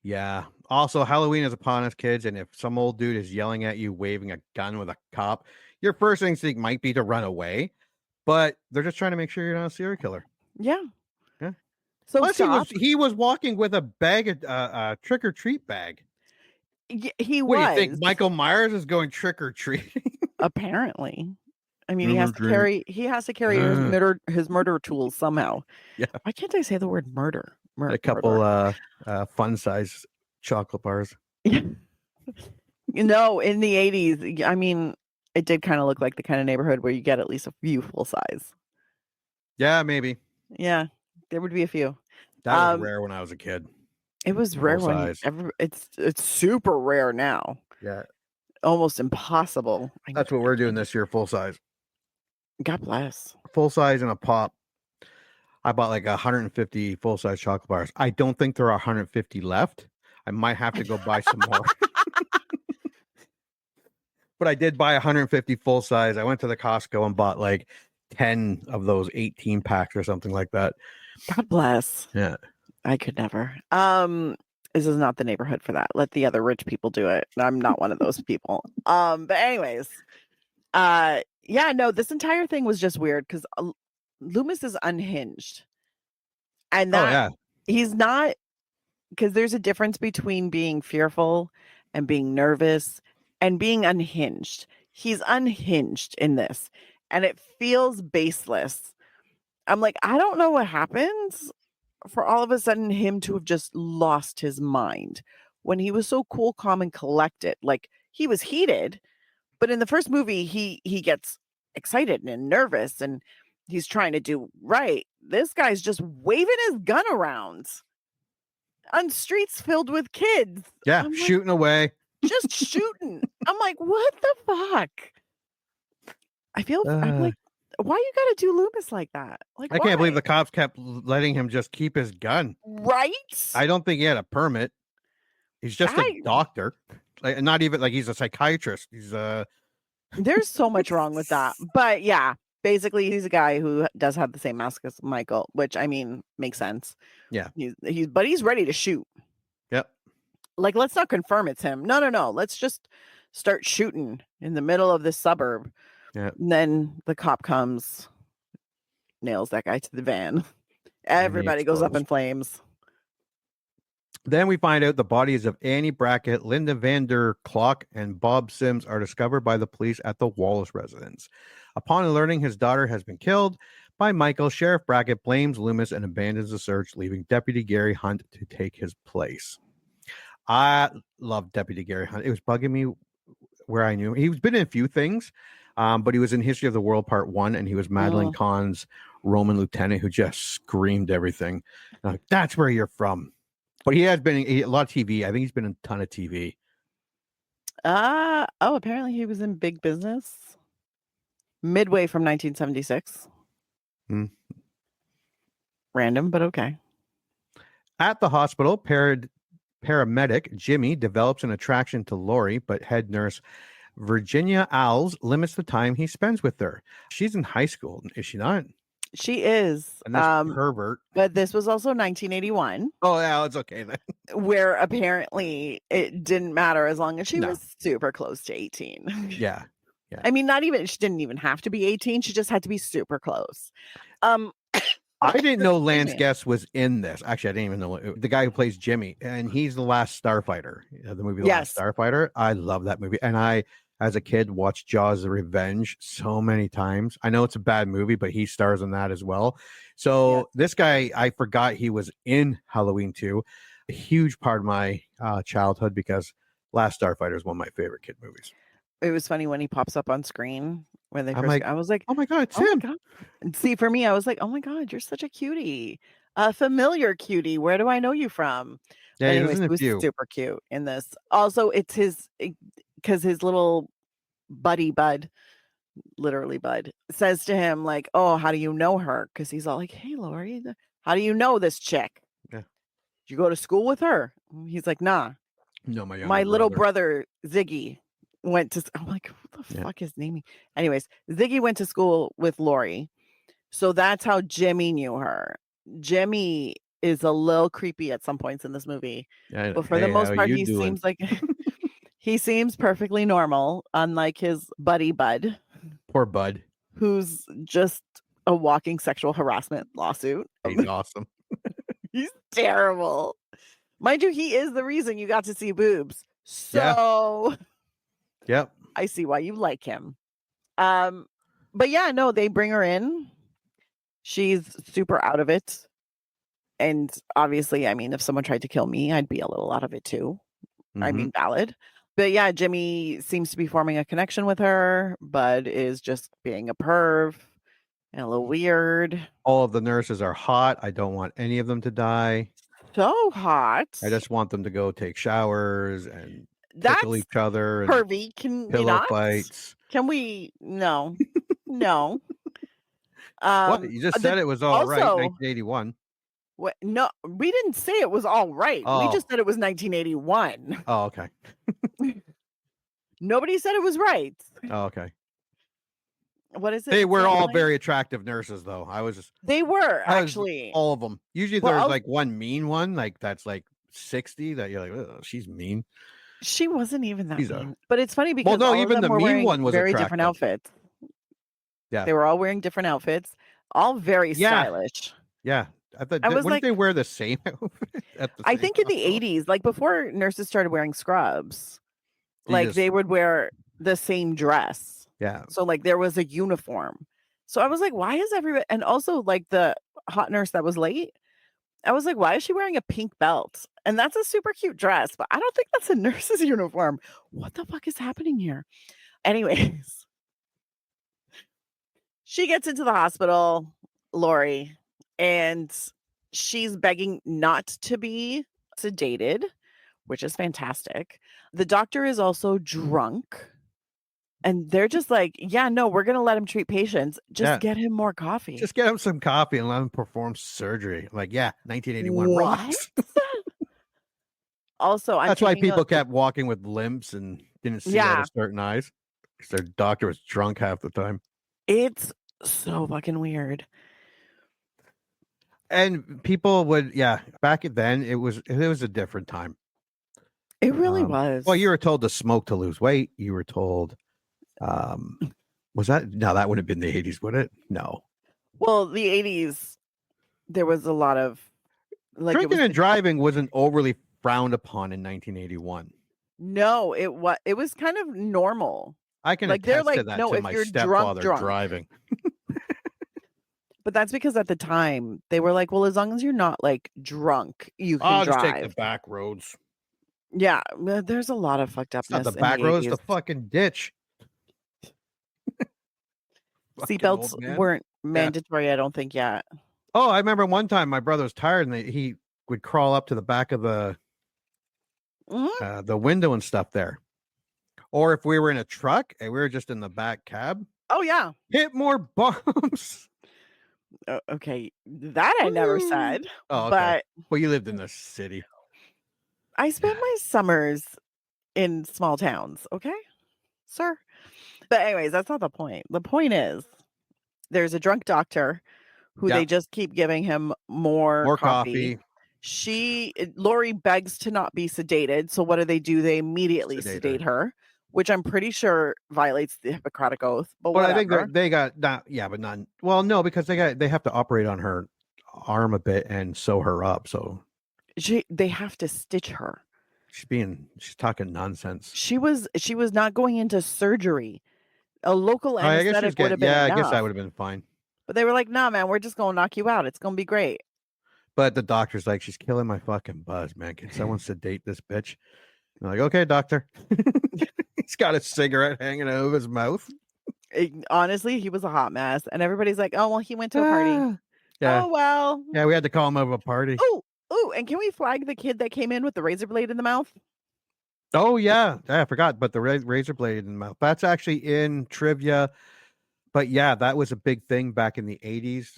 Yeah. Also, Halloween is upon us, kids. And if some old dude is yelling at you, waving a gun with a cop, your first instinct might be to run away. But they're just trying to make sure you're not a serial killer. Yeah. Yeah. So Plus, stop. he was walking with a bag of trick or treat bag. He What do you think? was Michael Myers is going trick or treating? apparently. I mean, Trick or he has to carry treat. his murder tools somehow. Yeah. Why can't I say the word murder? A couple fun size chocolate bars. You know, in the 80s, I mean, it did kind of look like the kind of neighborhood where you get at least a few full size. Yeah, maybe. Yeah, there would be a few. That was rare when I was a kid. It was rare Full when size. it's super rare now. Yeah. Almost impossible. That's what we're doing this year, full size. God bless. Full size and a pop. I bought like 150 full size chocolate bars. I don't think there are 150 left. I might have to go buy some more. But I did buy 150 full size. I went to the Costco and bought like 10 of those 18 packs or something like that. God bless. Yeah. I could never. This is not the neighborhood for that. Let the other rich people do it. I'm not one of those people. But anyways, yeah, no, this entire thing was just weird because Loomis is unhinged. And that he's not, because there's a difference between being fearful and being nervous and being unhinged. He's unhinged in this, and it feels baseless. I'm like, I don't know what happens for all of a sudden him to have just lost his mind when he was so cool, calm, and collected. Like, he was heated, but in the first movie, he gets excited and nervous, and he's trying to do right. This guy's just waving his gun around on streets filled with kids. Yeah, shooting away. Just shooting. I'm like, what the fuck? I'm like, why you gotta do Loomis like that? Like, I can't believe the cops kept letting him just keep his gun. Right? I don't think he had a permit. He's just a doctor. Like, not even like he's a psychiatrist. He's There's so much wrong with that. But yeah, basically he's a guy who does have the same mask as Michael, which I mean makes sense. Yeah. He's ready to shoot. Yep. Like, let's not confirm it's him. No. Let's just start shooting in the middle of this suburb. Yeah. And then the cop comes, nails that guy to the van. Everybody goes up in flames. Then we find out the bodies of Annie Brackett, Linda Vander Klock, and Bob Sims are discovered by the police at the Wallace residence. Upon learning his daughter has been killed by Michael, Sheriff Brackett blames Loomis and abandons the search, leaving Deputy Gary Hunt to take his place. I love Deputy Gary Hunt. It was bugging me where I knew him. He's been in a few things, but he was in History of the World Part 1, and he was Madeline Kahn's Roman lieutenant who just screamed everything. Like, that's where you're from. But he has been in a lot of TV. I think he's been in a ton of TV. Apparently he was in Big Business. Midway from 1976. Random, but okay. At the hospital, paramedic Jimmy develops an attraction to Laurie, but head nurse Virginia Alves limits the time he spends with her. She's in high school, is she not? She is. And this pervert. But this was also 1981. Oh, yeah, it's okay then. Where apparently it didn't matter as long as she was super close to 18. Yeah. I mean, she didn't even have to be 18. She just had to be super close. I didn't know Lance Guest was in this. Actually, I didn't even know the guy who plays Jimmy, and he's the Last Starfighter. The movie The Last Starfighter. I love that movie, and I, as a kid, watched Jaws: The Revenge so many times. I know it's a bad movie, but he stars in that as well. So this guy, I forgot he was in Halloween 2. A huge part of my childhood because Last Starfighter is one of my favorite kid movies. It was funny when he pops up on screen when they I was like, oh my God, it's him. And see, for me, I was like, oh my God, you're such a cutie, a familiar cutie. Where do I know you from? Yeah, anyways, he was super cute in this. Also, it's because his little bud, literally bud, says to him like, oh, how do you know her? Because he's all like, hey, Laurie, how do you know this chick? Yeah. Did you go to school with her? He's like, nah. No, my little brother Ziggy went to. I'm like, who the fuck is naming? Anyways, Ziggy went to school with Laurie, so that's how Jimmy knew her. Jimmy is a little creepy at some points in this movie, but for the most part, he seems like he seems perfectly normal, unlike his buddy Bud. Poor Bud, who's just a walking sexual harassment lawsuit. He's awesome. He's terrible. Mind you, he is the reason you got to see boobs. So Yep. I see why you like him. But yeah, no, they bring her in. She's super out of it. And obviously, I mean, if someone tried to kill me, I'd be a little out of it too. I mean, valid. But yeah, Jimmy seems to be forming a connection with her. Bud is just being a perv and a little weird. All of the nurses are hot. I don't want any of them to die. So hot. I just want them to go take showers and That's tickle each other and pervy. Can we pillow not? fights. Can we? No. No. What? You just said it was all right. also- 1981. What? No, we didn't say it was all right. We Oh. just said it was 1981. Oh, okay. Nobody said it was right. Oh, okay. What is it? They were all Like- very attractive nurses, though. They were I was- actually. all of them. Usually Well, there's like one mean one, like that's like 60 that you're like, oh, she's mean. She wasn't even that She's a- mean. But it's funny because no, all of even them the were mean wearing one was very different attractive. outfits. Yeah. They were all wearing different outfits, all very Yeah. stylish. Yeah. I thought, I was wouldn't like- they wear the same outfit? I think in the 80s, like before nurses started wearing scrubs, They like just- they would wear the same dress. Yeah. So like there was a uniform. So I was like, why is everybody, and also like the hot nurse that was late, I was like, why is she wearing a pink belt? And that's a super cute dress, but I don't think that's a nurse's uniform. What the fuck is happening here? Anyways, she gets into the hospital, Laurie, and she's begging not to be sedated, which is fantastic. The doctor is also drunk. And they're just like, yeah, no, we're going to let him treat patients. Just Yeah. get him more coffee. Just get him some coffee and let him perform surgery. I'm like, yeah, 1981 What? rocks. Also, I'm That's why taking a- people kept walking with limps and didn't see out Yeah. of certain eyes because their doctor was drunk half the time. It's so fucking weird. And people would, yeah, back then it was a different time. It really was. Well, you were told to smoke to lose weight. You were told, was that, no, that would have been the 80s, would it? No. Well, the 80s, there was a lot of like it Drinking was and driving wasn't overly frowned upon in 1981. no, it was kind of normal. I can Like, they're attest to like, that no, to if my you're stepfather drunk. driving. But that's because at the time they were like, well, as long as you're not like drunk, you can I'll drive. just take the back roads. Yeah, there's a lot of fucked It's not upness. the back in roads, the 80s. fucking ditch. Fucking Seatbelts old man. weren't mandatory, I don't think yet. Oh, I remember one time my brother was tired and he would crawl up to the back of the window and stuff there. Or if we were in a truck and we were just in the back cab, Oh yeah. hit more bumps. Okay, that I never Woo. said. Oh, okay. But Well, you lived in the city. I spent my summers in small towns, okay, sir. But anyways, that's not the point. The point is, there's a drunk doctor who Yeah. they just keep giving him more More coffee. Laurie begs to not be sedated. So what do? They immediately Sedate sedate her, which I'm pretty sure violates the Hippocratic Oath. But But I whatever. think they got not, yeah, but not, well, no, because they have to operate on her arm a bit and sew her up. So They have to stitch her. she's talking nonsense. She was not going into surgery. A local I guess anesthetic would have been I enough. guess that would have been fine. But they were like, nah, man, we're just going to knock you out. It's going to be great. But the doctor's like, she's killing my fucking buzz, man. Can someone sedate this bitch? I'm like, okay, doctor. He's got a cigarette hanging out of his mouth. Honestly, he was a hot mess. And everybody's like, oh, well, he went to a party. Yeah. Oh, well. Yeah, we had to call him over a party. Oh, and can we flag the kid that came in with the razor blade in the mouth? Oh, yeah. I forgot, but the razor blade in the mouth. That's actually in trivia. But yeah, that was a big thing back in the 80s.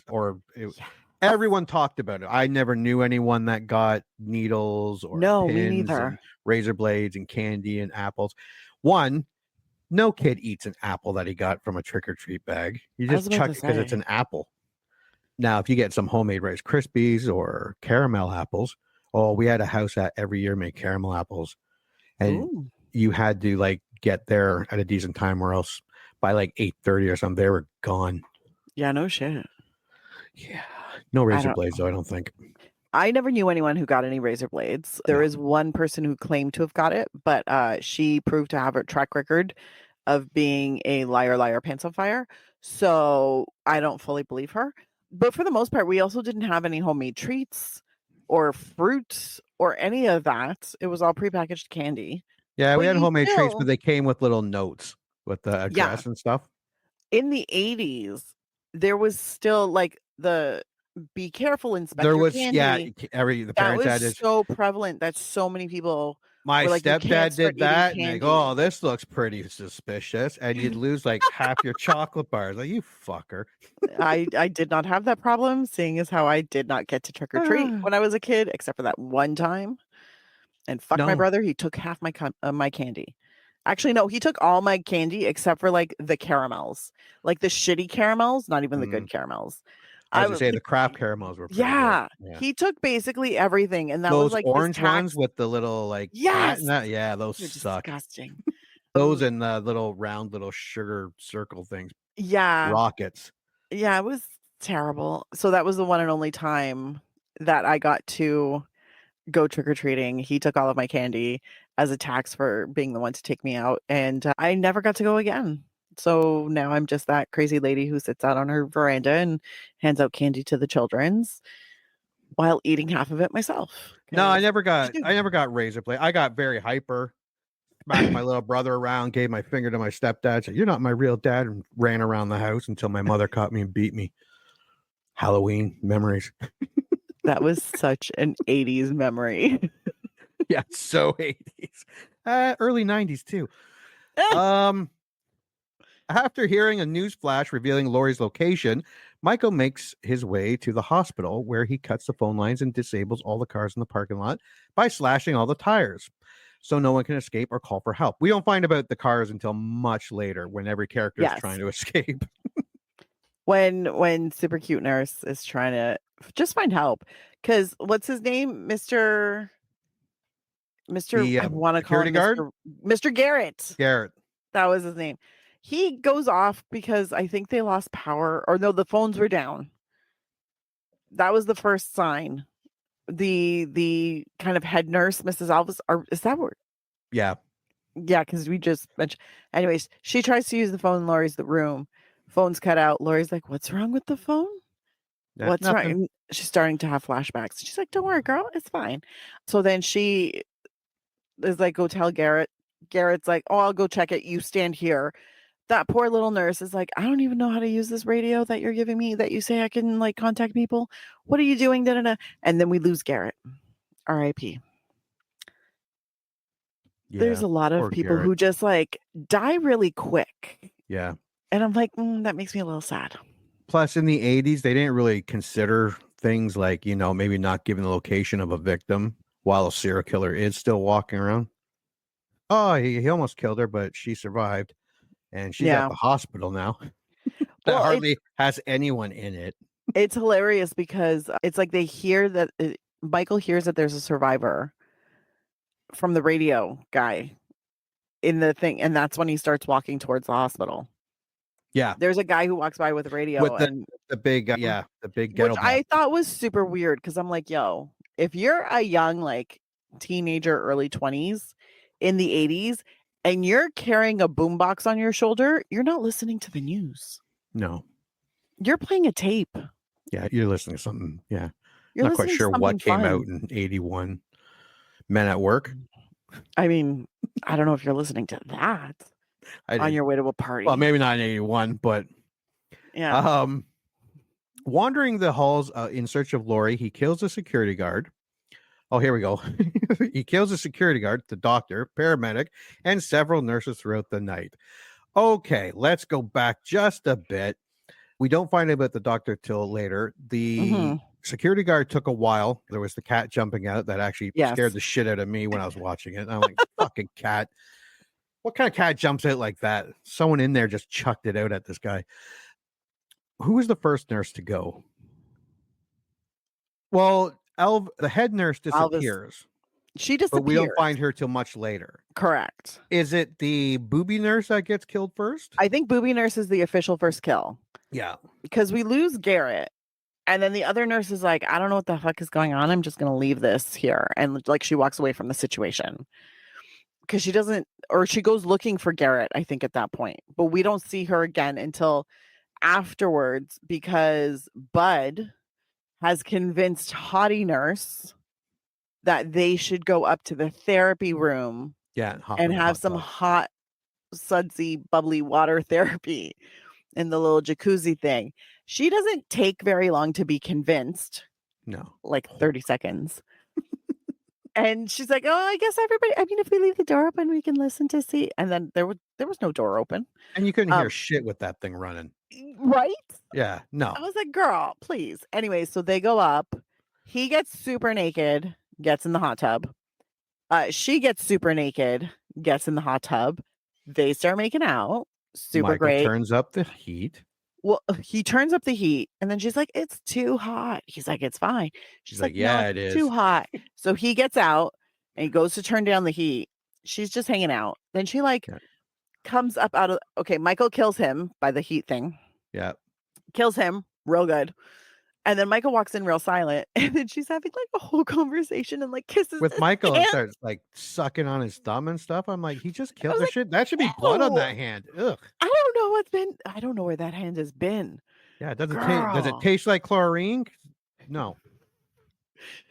Everyone talked about it. I never knew anyone that got needles or No, me pins neither. and razor blades and candy and apples. One, no kid eats an apple that he got from a trick-or-treat bag. You I was just about chuck to it because it's say. an apple. Now, if you get some homemade Rice Krispies or caramel apples, we had a house that every year made caramel apples. And Ooh. you had to like get there at a decent time or else by like 8:30 or something, they were gone. Yeah, no shit. Yeah. No razor don't- blades, though, I don't think. I never knew anyone who got any razor blades. There Yeah. is one person who claimed to have got it, but she proved to have a track record of being a liar, pants on fire. So I don't fully believe her. But for the most part, we also didn't have any homemade treats or fruit or any of that. It was all prepackaged candy. Yeah, we But had you homemade treats, still- but they came with little notes with the address and stuff. In the 80s, there was still like the be careful, inspect There your was, candy. yeah, the That parents had was this. so prevalent that so many people My were like, you can't stepdad start did eating that, and they go, candy. "Oh, this looks pretty suspicious," and you'd lose like half your chocolate bars. Like, you fucker. I did not have that problem, seeing as how I did not get to trick or treat when I was a kid, except for that one time. And fuck my No. brother, he took half my candy. Actually, no, he took all my candy except for like the caramels, like the shitty caramels, not even the good caramels. I was gonna say the craft caramels were pretty Yeah, good. Yeah. he took basically everything, and that was Those like his orange ones tax. with the little like cat Yes, in that, yeah, those they're suck. disgusting. Those and the little round little sugar circle things, Yeah, rockets. yeah, it was terrible. So that was the one and only time that I got to go trick-or-treating. He took all of my candy as a tax for being the one to take me out, and I never got to go again. So now I'm just that crazy lady who sits out on her veranda and hands out candy to the children's while eating half of it myself. No, I 'Cause never got do. I never got razor blade. I got very hyper, smacked my little brother around, gave my finger to my stepdad, said, "You're not my real dad," and ran around the house until my mother caught me and beat me. Halloween memories. That was such an 80s memory. Yeah, so 80s. Early 90s too. After hearing a news flash revealing Laurie's location, Michael makes his way to the hospital where he cuts the phone lines and disables all the cars in the parking lot by slashing all the tires so no one can escape or call for help. We don't find about the cars until much later when every character is Yes. trying to escape. When super cute nurse is trying to just find help, because what's his name, Mr. The I want to call security him guard? Mr. Garrett. Garrett. That was his name. He goes off because I think they lost power, or no, the phones were down. That was the first sign. The kind of head nurse, Mrs. Alvis, or is that word? Yeah. Yeah, because we just mentioned. Anyways, she tries to use the phone in Laurie's room. Phone's cut out. Laurie's like, "What's wrong with the phone? Yeah, What's nothing. wrong?" And she's starting to have flashbacks. She's like, "Don't worry, girl, it's fine." So then she is like, "Go tell Garrett." Garrett's like, "Oh, I'll go check it. You stand here." That poor little nurse is like, "I don't even know how to use this radio that you're giving me that you say I can like contact people. What are you doing?" Da, da, da. And then we lose Garrett. R.I.P. There's Yeah. a lot of Poor people Garrett. who just like die really quick. Yeah. And I'm like, that makes me a little sad. Plus, in the 80s, they didn't really consider things like, maybe not giving the location of a victim while a serial killer is still walking around. Oh, he almost killed her, but she survived. And she's at Yeah. the hospital now. That Well, hardly has anyone in it. It's hilarious because it's like they hear that Michael hears that there's a survivor from the radio guy in the thing, and that's when he starts walking towards the hospital. Yeah. There's a guy who walks by with a radio With and the big, the big which ghetto I thought was super weird because I'm like, yo, if you're a young like teenager, early 20s in the 80s, and you're carrying a boombox on your shoulder, you're not listening to the news. No. You're playing a tape. Yeah, you're listening to something. Yeah. You're Not quite listening to sure what something came fun. out in 81. Men at Work. I mean, I don't know if you're listening to that on your way to a party. Well, maybe not in 81, but yeah. Wandering the halls in search of Laurie, he kills a security guard. Oh, here we go. He kills a security guard, the doctor, paramedic, and several nurses throughout the night. Okay, let's go back just a bit. We don't find out about the doctor till later. The security guard took a while. There was the cat jumping out that actually scared the shit out of me when I was watching it. And I'm like, fucking cat. What kind of cat jumps out like that? Someone in there just chucked it out at this guy. Who was the first nurse to go? Well, the head nurse disappears. She disappears. But we don't find her till much later. Correct. Is it the booby nurse that gets killed first? I think booby nurse is the official first kill. Yeah. Because we lose Garrett. And then the other nurse is like, I don't know what the fuck is going on. I'm just going to leave this here. And like she walks away from the situation because she doesn't, or she goes looking for Garrett, I think, at that point. But we don't see her again until afterwards because Bud has convinced Hottie Nurse that they should go up to the therapy room and have some hot, sudsy, bubbly water therapy in the little jacuzzi thing. She doesn't take very long to be convinced. No. Like 30 seconds. And she's like, oh, I guess everybody, I mean, if we leave the door open, we can listen to see. And then there was no door open. And you couldn't hear shit with that thing running. Right? Yeah, no. I was like, girl, please. Anyway, so they go up. He gets super naked, gets in the hot tub. She gets super naked, gets in the hot tub. They start making out. Super Michael great. turns up the heat. Well, he turns up the heat and then she's like, it's too hot. He's like, it's fine. She's like, yeah, no, it is too hot. So he gets out and he goes to turn down the heat. She's just hanging out. Then she comes up out of, okay, Michael kills him by the heat thing. Yeah. Kills him real good. And then Michael walks in real silent. And then she's having like a whole conversation and like kisses with Michael and starts like sucking on his thumb and stuff. I'm like, he just killed the shit. That should be blood on that hand. Ugh. I don't know where that hand has been. Yeah, does it taste like chlorine? No.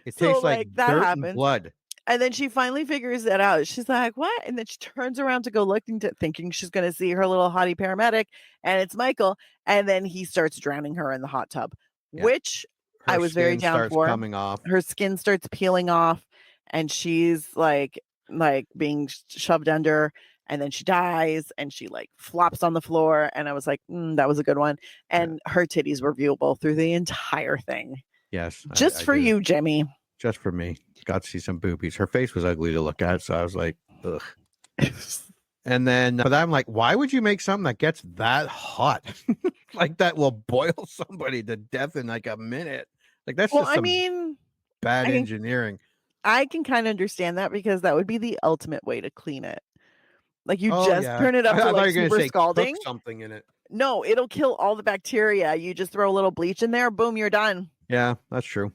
It tastes like that dirt happens. and blood. And then she finally figures that out. She's like, what? And then she turns around to go looking thinking she's going to see her little hottie paramedic. And it's Michael. And then he starts drowning her in the hot tub, which Her I was very skin down starts for. coming off. Her skin starts peeling off and she's like being shoved under. And then she dies and she like flops on the floor. And I was like, that was a good one. And her titties were viewable through the entire thing. Yes. Just for you, Jimmy. Just for me. Got to see some boobies. Her face was ugly to look at. So I was like, ugh. And then, but I'm like, why would you make something that gets that hot? Like that will boil somebody to death in like a minute. Like that's just some bad engineering. I can kind of understand that because that would be the ultimate way to clean it. Like you turn it up to like super scalding. Cook something in it. No, it'll kill all the bacteria. You just throw a little bleach in there, boom, you're done. Yeah, that's true.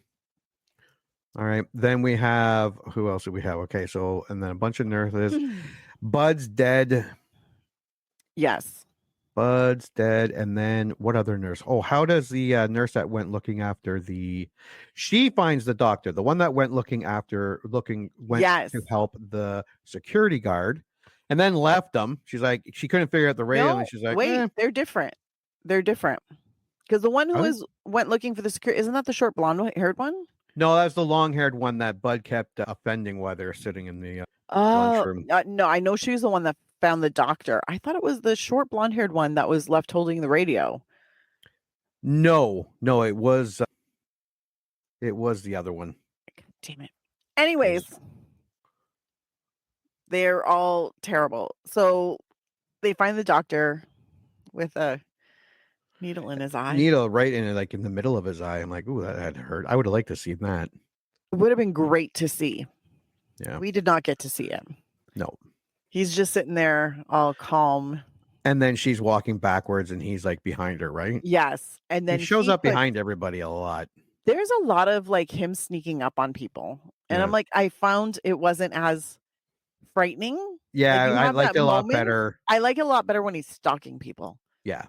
All right. Then we have, who else do we have? Okay, so, and then a bunch of nurses. Bud's dead. Yes. Bud's dead. And then what other nurse? Oh, how does the nurse that went looking after she finds the doctor, the one that went went to help the security guard and then left them. She's like, she couldn't figure out the radio. And she's like, wait, they're different. They're different. Because the one who went looking for the security, isn't that the short blonde haired one? No, that's the long-haired one that Bud kept offending while they were sitting in the lunchroom. No, I know she's the one that found the doctor. I thought it was the short blonde-haired one that was left holding the radio. No, it was the other one. Damn it. Anyways, they're all terrible. So they find the doctor with a needle in his eye. Needle right in like in the middle of his eye. I'm like, ooh, that had hurt. I would have liked to see that. It would have been great to see. Yeah. We did not get to see it. No. He's just sitting there all calm. And then she's walking backwards and he's like behind her, right? Yes. And then he shows up behind everybody a lot. There's a lot of like him sneaking up on people. And I'm like, I found it wasn't as frightening. Yeah, I liked it a lot better. I like it a lot better when he's stalking people. Yeah.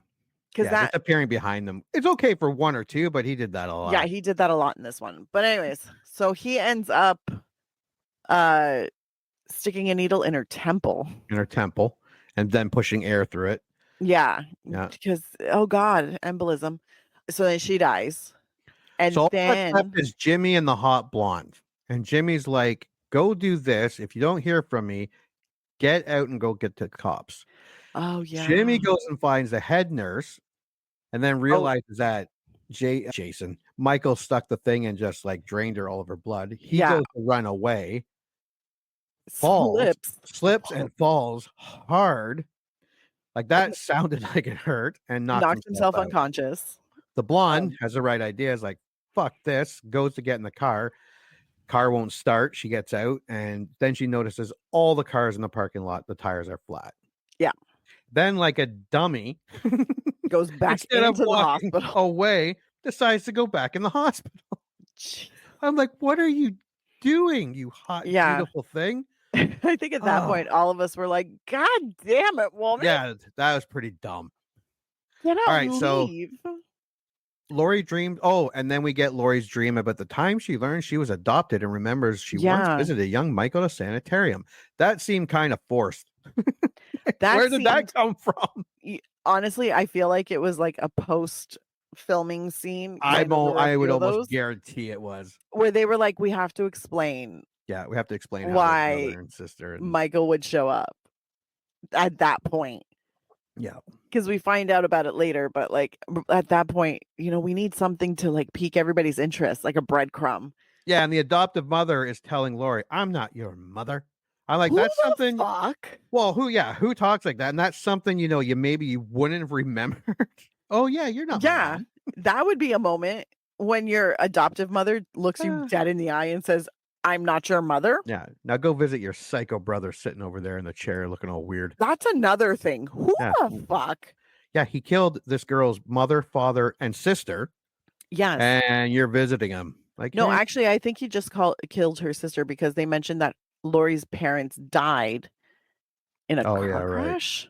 Because just appearing behind them. It's okay for one or two, but he did that a lot. Yeah, he did that a lot in this one. But anyways, so he ends up sticking a needle in her temple. And then pushing air through it. Yeah. Because, oh God, embolism. So then she dies. And so then all that's left is Jimmy and the hot blonde. And Jimmy's like, go do this. If you don't hear from me, get out and go get the cops. Oh, yeah. Jimmy goes and finds the head nurse and then realizes that Michael stuck the thing and just like drained her all of her blood. He goes to run away. Slips and falls hard. Like that sounded like it hurt and knocked himself unconscious. The blonde has the right idea. Is like, fuck this. Goes to get in the car. Car won't start. She gets out and then she notices all the cars in the parking lot. The tires are flat. Yeah. Then like a dummy goes back into the hospital away, decides to go back in the hospital. I'm like, what are you doing, you hot, Yeah. beautiful thing? I think at that point, all of us were like, God damn it, woman. Yeah, that was pretty dumb. Get out All right, and so leave. Laurie dreamed. Oh, and then we get Laurie's dream about the time she learned she was adopted and remembers she once Yeah. visited young Michael at a sanitarium. That seemed kind of forced. That Where did that seemed- come from? Honestly, I feel like it was like a post filming scene. 'cause I know there were a I would few of almost those guarantee it was. where they were like, we have to explain Yeah, we have to explain how why their brother and sister. And, Michael would show up at that point. yeah, Because we find out about it later, but like at that point, we need something to like pique everybody's interest, like a breadcrumb. yeah, and the adoptive mother is telling Laurie, "I'm not your mother." I'm like, Who that's the something. fuck? Well, who talks like that? And that's something you wouldn't have remembered. Oh yeah, you're not. Yeah, My mom. that would be a moment when your adoptive mother looks you dead in the eye and says, "I'm not your mother." Yeah. Now go visit your psycho brother sitting over there in the chair looking all weird. That's another thing. Who Yeah. the fuck? Yeah, he killed this girl's mother, father, and sister, Yes. and you're visiting him. Like, No, hey, actually, I think he just killed her sister because they mentioned that Laurie's parents died in a car right. crash.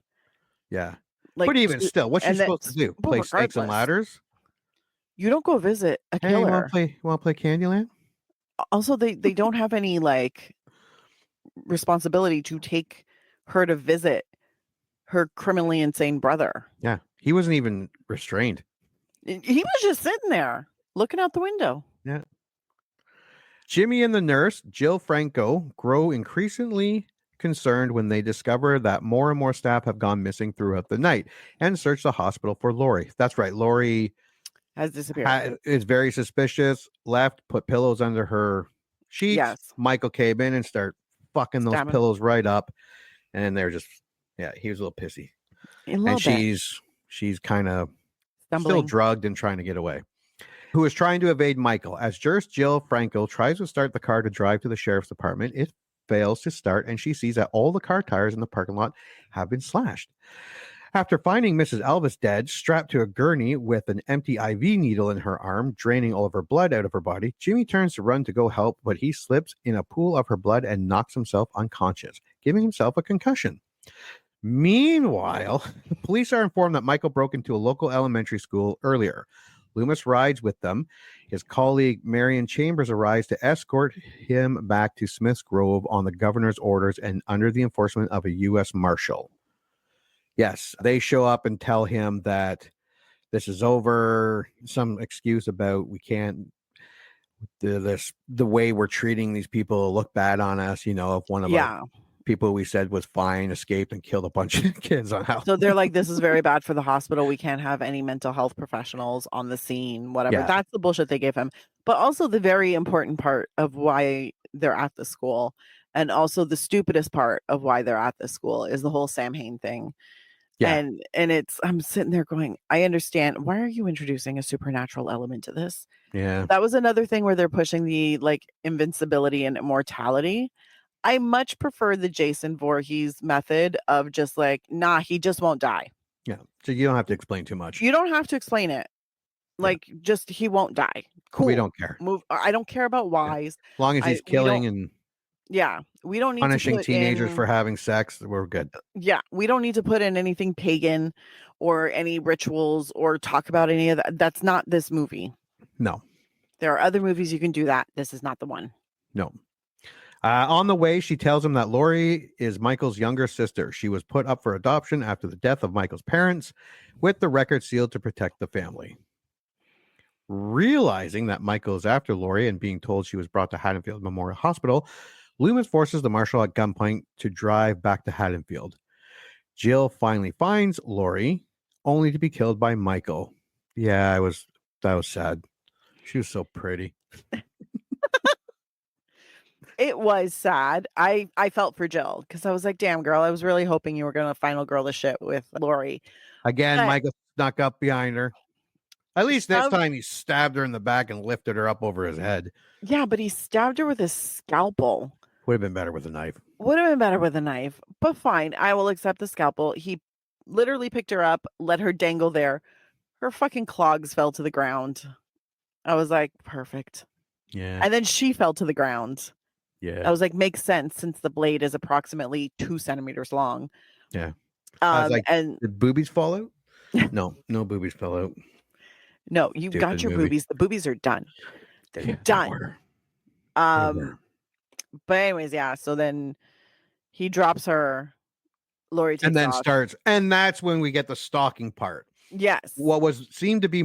Yeah. Like, But even still, what's she and supposed to do? well, Play snakes and regardless, ladders? you don't go visit a Hey, you killer. want to play Candyland? Also, they don't have any like responsibility to take her to visit her criminally insane brother. Yeah. He wasn't even restrained. He was just sitting there looking out the window. Yeah. Jimmy and the nurse, Jill Franco, grow increasingly concerned when they discover that more and more staff have gone missing throughout the night and search the hospital for Laurie. That's right. Laurie Has disappeared. is very suspicious, left, put pillows under her sheets. Yes. Michael came in and start fucking those Stabbing. pillows right up. And they're just, he was a little pissy. And she's kind of still stumbling. drugged and trying to get away. Who is trying to evade Michael. As Jill Franco tries to start the car to drive to the sheriff's department, it fails to start, and she sees that all the car tires in the parking lot have been slashed. After finding Mrs. Elvis dead, strapped to a gurney with an empty IV needle in her arm, draining all of her blood out of her body, Jimmy turns to run to go help, but he slips in a pool of her blood and knocks himself unconscious, giving himself a concussion. Meanwhile, the police are informed that Michael broke into a local elementary school earlier. Loomis rides with them. His colleague Marion Chambers arrives to escort him back to Smith's Grove on the governor's orders and under the enforcement of a U.S. Marshal. Yes, they show up and tell him that this is over. Some excuse about we can't. The way we're treating these people look bad on us. If one of our people we said was fine escaped and killed a bunch of kids on house. So they're like, this is very bad for the hospital. We can't have any mental health professionals on the scene, whatever. Yeah. That's the bullshit they gave him. But also the very important part of why they're at the school, and also the stupidest part of why they're at the school, is the whole Sam Hain thing. Yeah. And I'm sitting there going, I understand. Why are you introducing a supernatural element to this? Yeah. That was another thing where they're pushing the like invincibility and immortality. I much prefer the Jason Voorhees method of just like, nah, he just won't die. Yeah. So you don't have to explain too much. You don't have to explain it. Like, just he won't die. Cool. We don't care. Move. I don't care about whys. As long as he's killing and we don't need punishing to put teenagers in, for having sex, we're good. Yeah, we don't need to put in anything pagan or any rituals or talk about any of that. That's not this movie. No. There are other movies you can do that. This is not the one. No. On the way, she tells him that Laurie is Michael's younger sister. She was put up for adoption after the death of Michael's parents, with the record sealed to protect the family. Realizing that Michael is after Laurie and being told she was brought to Haddonfield Memorial Hospital, Loomis forces the marshal at gunpoint to drive back to Haddonfield. Jill finally finds Laurie, only to be killed by Michael. Yeah, that was sad. She was so pretty. It was sad. I felt for Jill because I was like, damn, girl, I was really hoping you were going to final girl the shit with Laurie. Again, But Michael snuck up behind her. At least this stabbed- time he stabbed her in the back and lifted her up over his head. Yeah, but he stabbed her with a scalpel. Would have been better with a knife. Would have been better with a knife, but fine. I will accept the scalpel. He literally picked her up, let her dangle there. Her fucking clogs fell to the ground. I was like, perfect. Yeah. And then she fell to the ground. Yeah. I was like, makes sense since the blade is approximately 2 centimeters long. Yeah. I was like, and did boobies fall out? No boobies fell out. no, you got Stupid your movie. boobies. The boobies are done. They're Yeah, done. they were. But anyways, yeah. So then he drops her. Laurie takes And then off. starts, and that's when we get the stalking part. Yes. What seemed to be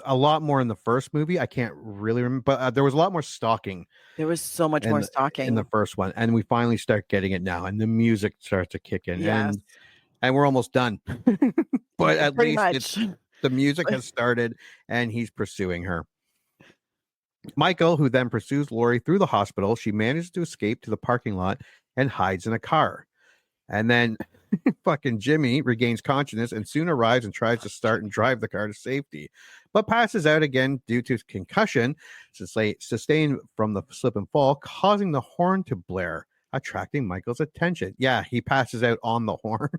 a lot more in the first movie. I can't really remember, but there was a lot more stalking. There was so much more stalking in the first one, and we finally start getting it now, and the music starts to kick in. Yes. And we're almost done. But at Pretty least much. the music has started, and he's pursuing her. Michael, who then pursues Laurie through the hospital, she manages to escape to the parking lot and hides in a car. And then fucking Jimmy regains consciousness and soon arrives and tries to start and drive the car to safety, but passes out again due to concussion sustained from the slip and fall, causing the horn to blare, attracting Michael's attention. Yeah, he passes out on the horn.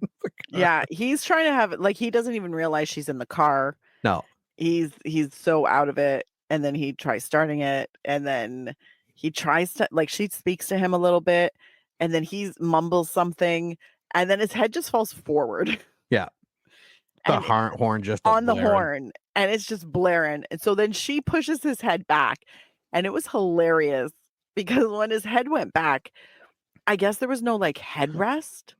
Yeah, he's trying to have it like he doesn't even realize she's in the car. No. He's so out of it, and then he tries starting it, and then he tries to like she speaks to him a little bit, and then he mumbles something, and then his head just falls forward. Yeah. The horn just on the horn, and it's just blaring. And so then she pushes his head back, and it was hilarious because when his head went back, I guess there was no like headrest.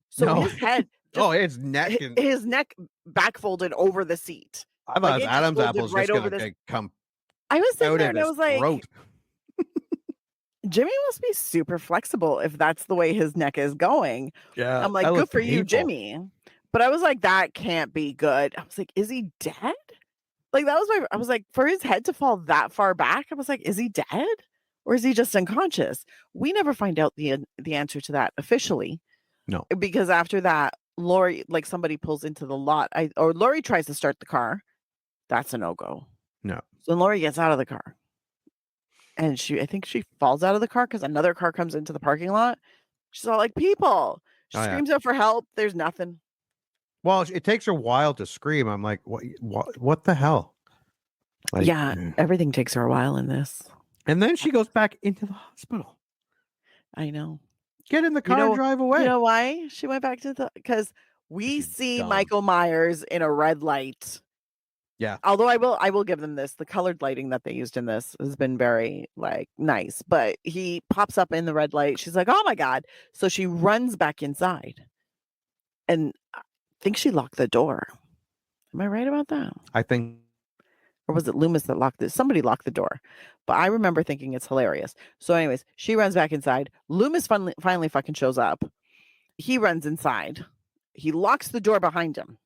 So his head his neck his neck back folded over the seat. I thought like, Adam's apple's right just over gonna come I was sitting out there of and I his was like, throat. Jimmy must be super flexible if that's the way his neck is going. Yeah. I'm like, good for you, Jimmy. But I was like, that can't be good. I was like, is he dead? Like, I was like, for his head to fall that far back, I was like, is he dead? Or is he just unconscious? We never find out the answer to that officially. No. Because after that, Laurie, like somebody pulls into the lot. Or Laurie tries to start the car. That's a no-go. No. So Laurie gets out of the car. And I think she falls out of the car because another car comes into the parking lot. She's all like, people. She screams out for help. There's nothing. Well, it takes her a while to scream. I'm like, what the hell? Like, yeah, everything takes her a while in this. And then she goes back into the hospital. I know. Get in the car and drive away. You know why she went back to because we see Michael Myers in a red light. Yeah. Although I will give them this. The colored lighting that they used in this has been very like nice. But he pops up in the red light. She's like, oh my God. So she runs back inside. And I think she locked the door. Am I right about that? I think. Or was it Loomis that locked it? Somebody locked the door. But I remember thinking it's hilarious. So anyways, she runs back inside. Loomis finally fucking shows up. He runs inside. He locks the door behind him.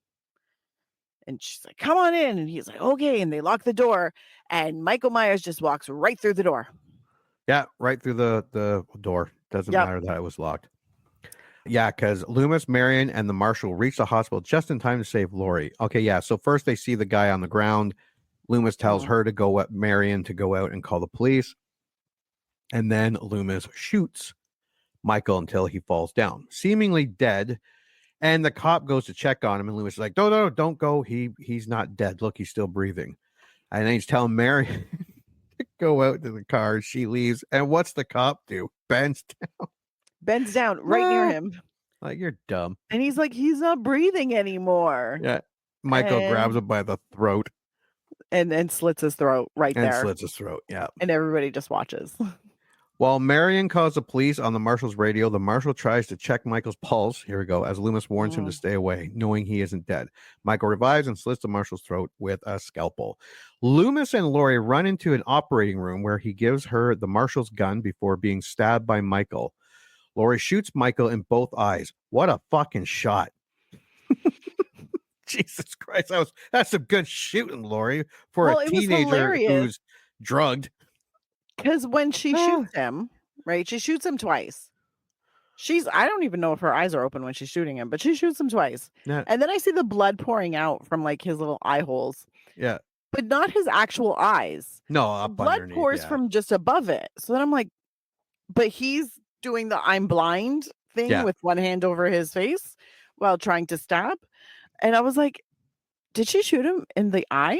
And she's like, come on in. And he's like, okay. And they lock the door. And Michael Myers just walks right through the door. Yeah, right through the door. Doesn't matter that it was locked. Yeah, because Loomis, Marion, and the marshal reach the hospital just in time to save Laurie. Okay, yeah. So first they see the guy on the ground. Loomis tells her to go at Marion to go out and call the police. And then Loomis shoots Michael until he falls down, seemingly dead. And the cop goes to check on him, and Loomis is like, no, don't go. He's not dead. Look, he's still breathing. And then he's telling Marion to go out to the car. She leaves. And what's the cop do? Bends down right near him. Like, you're dumb. And he's like, he's not breathing anymore. Yeah. Michael grabs him by the throat. And slits his throat there. And slits his throat, yeah. And everybody just watches. While Marion calls the police on the marshal's radio, the marshal tries to check Michael's pulse. Here we go. As Loomis warns him to stay away, knowing he isn't dead. Michael revives and slits the marshal's throat with a scalpel. Loomis and Laurie run into an operating room where he gives her the marshal's gun before being stabbed by Michael. Laurie shoots Michael in both eyes. What a fucking shot. Jesus Christ. That's some good shooting, Laurie, for a teenager who's drugged. Because when she shoots him, right? She shoots him twice. I don't even know if her eyes are open when she's shooting him, but she shoots him twice. Yeah. And then I see the blood pouring out from like his little eye holes. Yeah. But not his actual eyes. No, up blood underneath, pours from just above it. So then I'm like, but he's doing the I'm blind thing with one hand over his face while trying to stab. And I was like, did she shoot him in the eyes?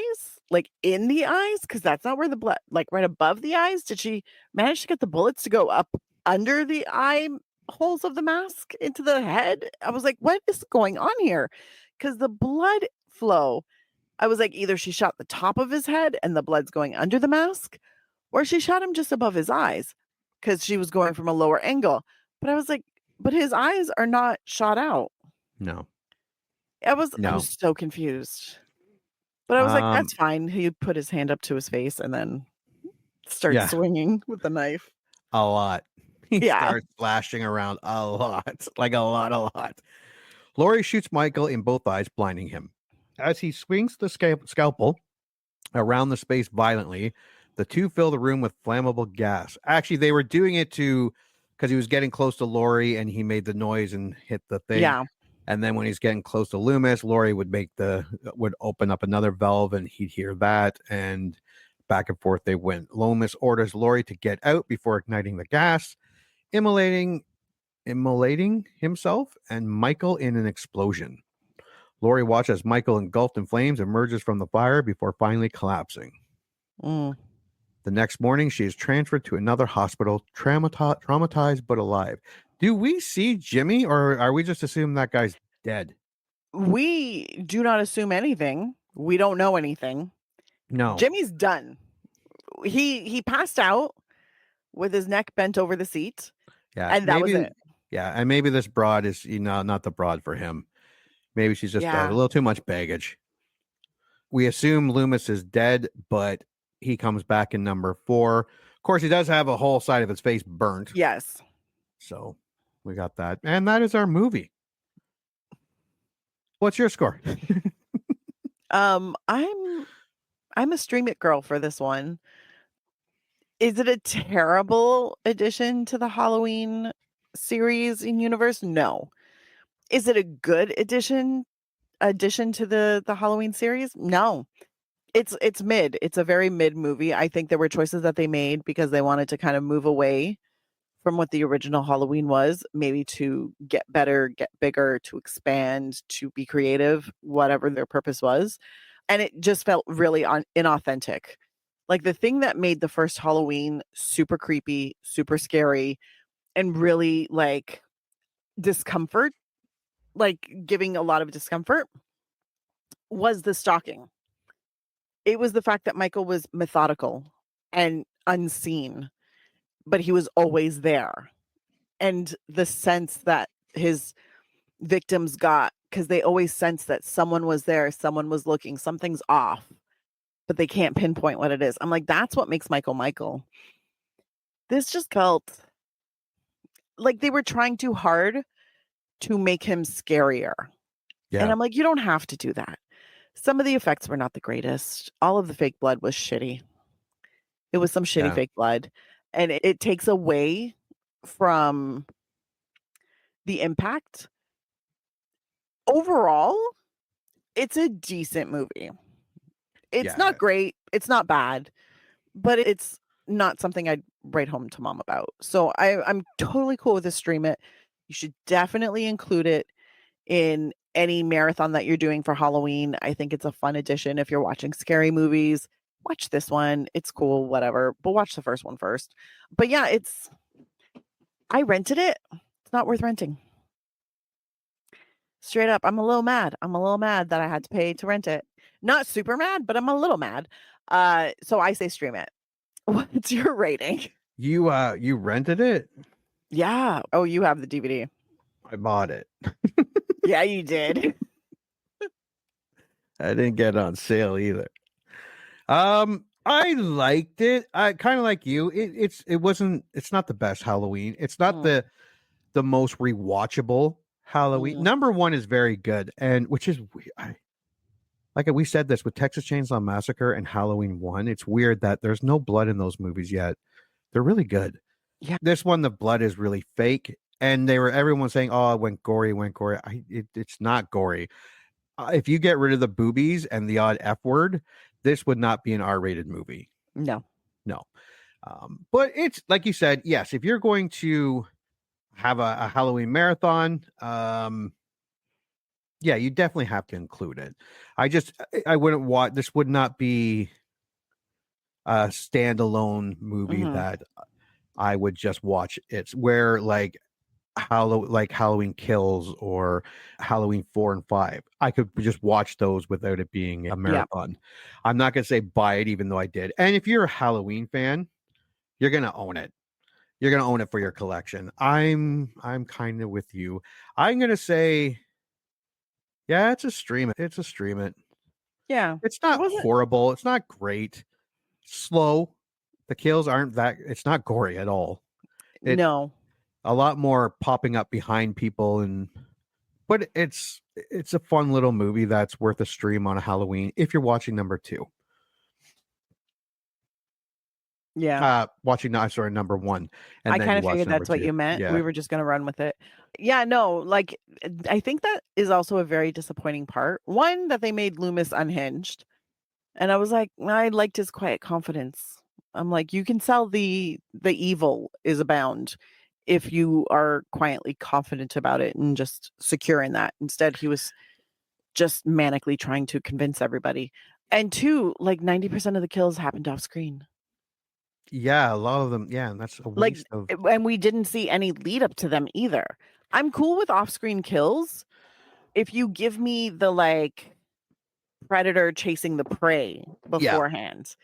like in the eyes? Because that's not where the blood, like right above the eyes. Did she manage to get the bullets to go up under the eye holes of the mask into the head? I was like, what is going on here? Because the blood flow, I was like, either she shot the top of his head and the blood's going under the mask, or she shot him just above his eyes because she was going from a lower angle. But I was like, but his eyes are not shot out. No. I was No. so confused. But I was like, Um, that's fine. He put his hand up to his face and then starts Yeah. swinging with the knife. A lot. He Yeah. starts flashing around a lot. Like a lot. Laurie shoots Michael in both eyes, blinding him. As he swings the scalpel around the space violently, the two fill the room with flammable gas. Actually, they were doing it because he was getting close to Laurie and he made the noise and hit the thing. Yeah. And then when he's getting close to Loomis, Laurie would open up another valve and he'd hear that. And back and forth they went. Loomis orders Laurie to get out before igniting the gas, immolating himself and Michael in an explosion. Laurie watches as Michael, engulfed in flames, emerges from the fire before finally collapsing. Mm. The next morning, she is transferred to another hospital, traumatized but alive. Do we see Jimmy, or are we just assuming that guy's dead? We do not assume anything. We don't know anything. No. Jimmy's done. He passed out with his neck bent over the seat. Yeah, and that was it. Yeah, and maybe this broad is not the broad for him. Maybe she's just got a little too much baggage. We assume Loomis is dead, but he comes back in number 4. Of course, he does have a whole side of his face burnt. Yes. So we got that. And that is our movie. What's your score? I'm a Stream It girl for this one. Is it a terrible addition to the Halloween series in universe? No. Is it a good addition to the Halloween series? No. It's mid. It's a very mid movie. I think there were choices that they made because they wanted to kind of move away from what the original Halloween was, maybe to get better, get bigger, to expand, to be creative, whatever their purpose was. And it just felt really inauthentic. Like the thing that made the first Halloween super creepy, super scary, and really like discomfort, like giving a lot of discomfort, was the stalking. It was the fact that Michael was methodical and unseen, but he was always there. And the sense that his victims got, because they always sense that someone was there, someone was looking, something's off, but they can't pinpoint what it is. I'm like, that's what makes Michael Michael. This just felt like they were trying too hard to make him scarier. Yeah. And I'm like, you don't have to do that. Some of the effects were not the greatest. All of the fake blood was shitty. It was some shitty fake blood. And it takes away from the impact. Overall, it's a decent movie. It's not great. It's not bad. But it's not something I'd write home to mom about. So I'm totally cool with this. Stream it. You should definitely include it in any marathon that you're doing for Halloween. I think it's a fun addition. If you're watching scary movies, watch this one. It's cool, whatever. But watch the first one first. But yeah, I rented it. It's not worth renting. Straight up, I'm a little mad. I'm a little mad that I had to pay to rent it. Not super mad, but I'm a little mad. So I say stream it. What's your rating? You rented it? Yeah. Oh, you have the DVD. I bought it. Yeah, you did. I didn't get it on sale either. I liked it. I kind of like you. It's not the best Halloween. It's not the most rewatchable Halloween. Number 1 is very good, and which is like we said this with Texas Chainsaw Massacre and Halloween 1. It's weird that there's no blood in those movies yet. They're really good. Yeah. This one, the blood is really fake, and everyone saying, "Oh, it went gory." It's not gory. If you get rid of the boobies and the odd F word, this would not be an R-rated movie. No. But it's like you said, yes. If you're going to have a Halloween marathon, Yeah, you definitely have to include it. I wouldn't watch. This would not be a standalone movie Mhm. that I would just watch. It's where like Halloween Kills or Halloween 4 and 5. I could just watch those without it being a Yeah. marathon. I'm not gonna say buy it, even though I did. And if you're a Halloween fan, you're gonna own it. You're gonna own it for your collection. I'm kind of with you. I'm gonna say, yeah, it's a stream it. It's a stream it. Yeah. It's It not wasn't horrible. It's not great. Slow. The kills aren't that. It's not gory at all. It no. a lot more popping up behind people, but it's a fun little movie that's worth a stream on a Halloween if you're watching number 2. Yeah. Watching no, sorry, number 1, and I then kind you of watch figured number that's what 2. you meant. Yeah. We were just going to run with it. Yeah, no, like I think that is also a very disappointing part. One, that they made Loomis unhinged. And I was like, I liked his quiet confidence. I'm like, you can sell the evil is abound if you are quietly confident about it and just secure in that. Instead, he was just manically trying to convince everybody. And two, like 90% of the kills happened off screen. Yeah, a lot of them. Yeah, and that's a Like, waste of. and we didn't see any lead up to them either. I'm cool with off screen kills if you give me the like predator chasing the prey Yeah, beforehand.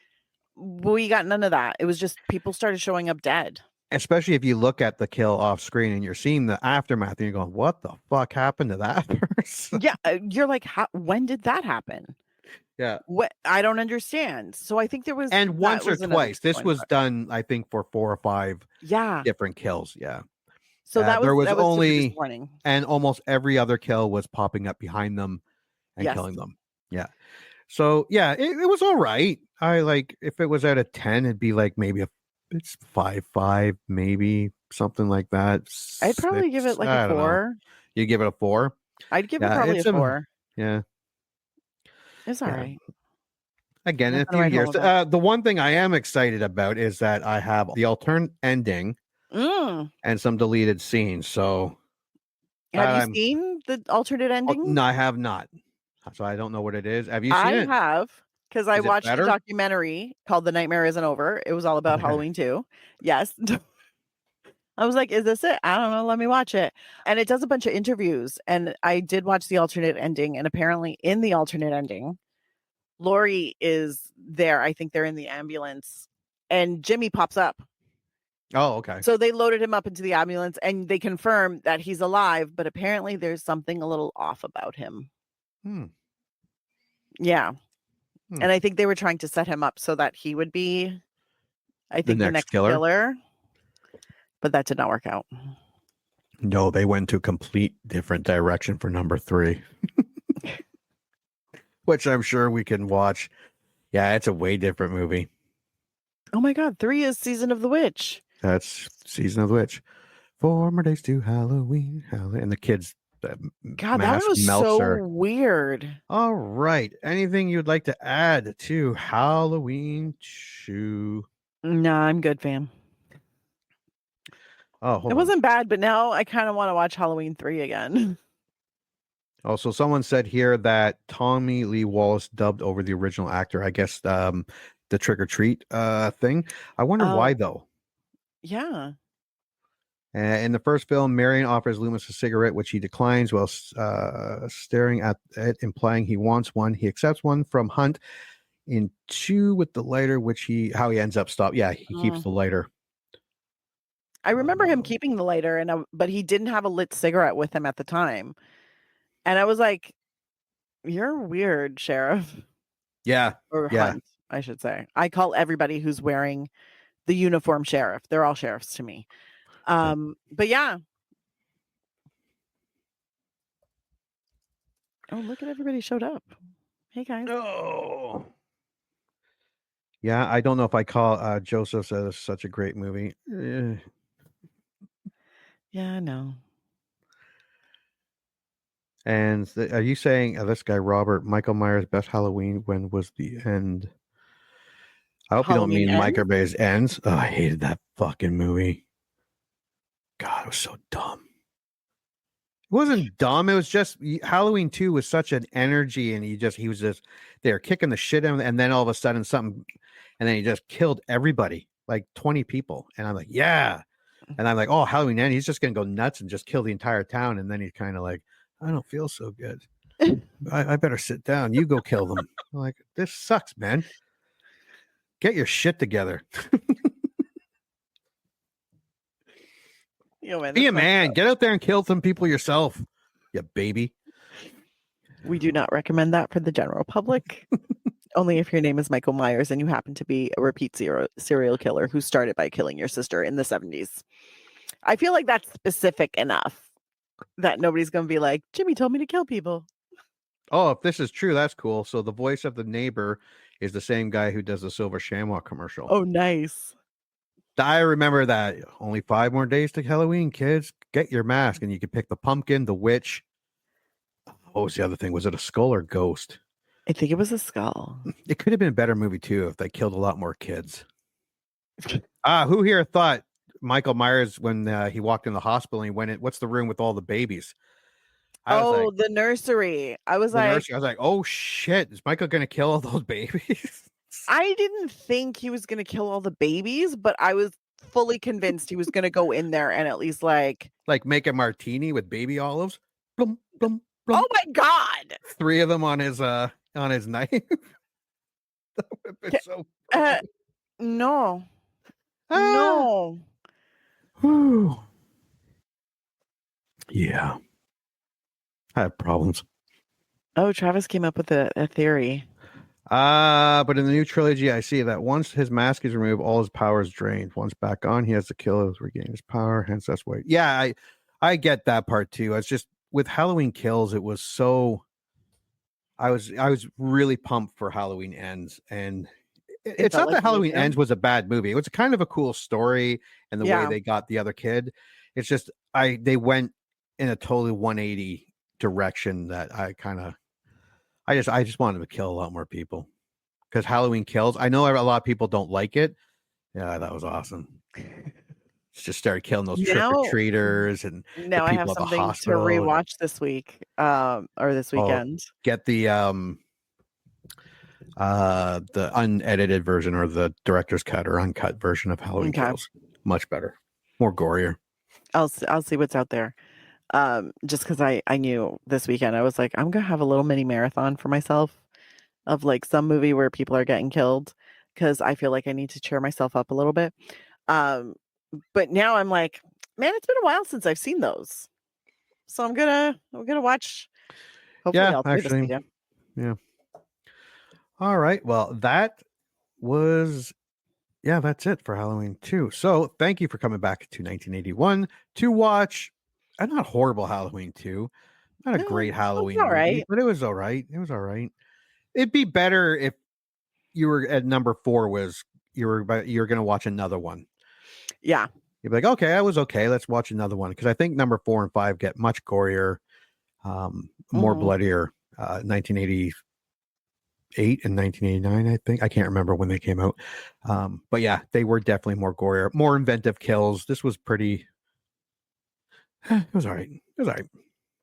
We got none of that. It was just people started showing up dead. especially if you look at the kill off screen and you're seeing the aftermath, and you're going, "What the fuck happened to that person?" Yeah, you're like, when did that happen? Yeah, What I don't understand. So I think and that once or was another twice. This disappointing was part. done, I think, for 4 or 5 Yeah. different kills. Yeah, So there was that was super only, disappointing. and almost every other kill was popping up behind them and Yes. killing them. Yeah. So yeah, it was all right. I like, if it was at a 10, it'd be like maybe it's 5.5, maybe something like that. I'd probably give it 6, like I a don't know. 4. You give it a 4? I'd give it Yeah, probably a 4. yeah. It's all Yeah. right. Again, in a Nothing to few write home years. about. The one thing I am excited about is that I have the alternate ending Mm. and some deleted scenes. So Have you I'm seen the alternate ending? no, I have not. So I don't know what it is. Have you I seen it? have, because I Is it watched a better? documentary called The Nightmare Isn't Over. It was all about Okay. Halloween too. Yes. I was like, is this it? I don't know. Let me watch it. And it does a bunch of interviews. And I did watch the alternate ending. And apparently, in the alternate ending, Laurie is there. I think they're in the ambulance. And Jimmy pops up. Oh, okay. So they loaded him up into the ambulance and they confirm that he's alive. But apparently, there's something a little off about him. Hmm. Yeah. Hmm. And I think they were trying to set him up so that he would be, I think, the next killer. But that did not work out. No, they went to a complete different direction for number 3, which I'm sure we can watch. Yeah, it's a way different movie. Oh my God, 3 is Season of the Witch. That's Season of the Witch. 4 more days to Halloween. And the kids, God, that one was so weird. All right. Anything you'd like to add to Halloween 2? No, I'm good, fam. Oh, it wasn't bad, but now I kind of want to watch Halloween 3 again. Also, someone said here that Tommy Lee Wallace dubbed over the original actor. I guess the Trick or Treat thing. I wonder why though. Yeah. In the first film, Marion offers Loomis a cigarette, which he declines while staring at it, implying he wants one. He accepts one from Hunt. In 2 with the lighter, how he ends up stopped. Yeah, he keeps the lighter. I remember him keeping the lighter, but he didn't have a lit cigarette with him at the time. And I was like, you're weird, Sheriff. Yeah. Or Hunt, I should say. I call everybody who's wearing the uniform Sheriff. They're all sheriffs to me. But yeah. Oh, look at everybody showed up. Hey, guys. Oh. Yeah, I don't know if I call Joseph says such a great movie. Yeah, I know. And are you saying this guy Robert, Michael Myers' best Halloween? When was the end? I hope Halloween you don't mean Ends? Michael Bay's Ends. Oh, I hated that fucking movie. God, it was so dumb. wasn't dumb. It was just Halloween 2 was such an energy, and he was just there kicking the shit out, and then all of a sudden something, and then he just killed everybody, like 20 people. And I'm like, yeah. And I'm like, oh, Halloween end, he's just gonna go nuts and just kill the entire town. And then he's kind of like, I don't feel so good. I better sit down. You go kill them. I'm like, this sucks, man. Get your shit together. Be a man. Get out there and kill some people yourself, you baby. We do not recommend that for the general public. Only if your name is Michael Myers and you happen to be a repeat serial killer who started by killing your sister in the 70s. I feel like that's specific enough that nobody's going to be like, Jimmy told me to kill people. Oh, if this is true, that's cool. So the voice of the neighbor is the same guy who does the Silver Shamrock commercial. Oh, nice. I remember that. Only 5 more days to Halloween, kids. Get your mask, and you can pick the pumpkin, the witch. What was the other thing? Was it a skull or ghost? I think it was a skull. It could have been a better movie too if they killed a lot more kids. Who here thought Michael Myers when he walked in the hospital and he went in? What's the room with all the babies? The nursery. I was like, oh shit, is Michael gonna kill all those babies? I didn't think he was gonna kill all the babies, but I was fully convinced he was gonna go in there and at least like make a martini with baby olives. Blum, blum, blum. Oh my god! 3 of them on his knife. That would have been so no. No. Whew. Yeah. I have problems. Oh, Travis came up with a theory. But in the new trilogy, I see that once his mask is removed, all his power is drained. Once back on, he has to kill to regain his power. Hence, that's why. Yeah, I get that part too. It's just with Halloween Kills, it was so. I was really pumped for Halloween Ends, and it's not that Halloween Ends was a bad movie. It was kind of a cool story, and the way they got the other kid. It's just they went in a totally 180 direction that I just wanted to kill a lot more people because Halloween Kills. I know a lot of people don't like it. Yeah, that was awesome. Just started killing those trick-or-treaters and now I have something to rewatch this week or this weekend. Get the unedited version or the director's cut or uncut version of Halloween Kills. Much better, more gorier. I'll see what's out there. Just because I knew this weekend I was like, I'm gonna have a little mini marathon for myself of like some movie where people are getting killed because I feel like I need to cheer myself up a little bit. But now I'm like, man, it's been a while since I've seen those, so I'm gonna watch. Hopefully, I'll play this weekend. Yeah. All right. Well, that's it for Halloween 2. So thank you for coming back to 1981 to watch a not horrible Halloween 2. Not a great Halloween movie, but it was all right. It'd be better if you were at number 4 was you're going to watch another one. Yeah. You'd be like, okay, I was okay. Let's watch another one. Because I think number 4 and 5 get much gorier, more bloodier. 1988 and 1989, I think. I can't remember when they came out. But yeah, they were definitely more gorier, more inventive kills. This was pretty. It was all right.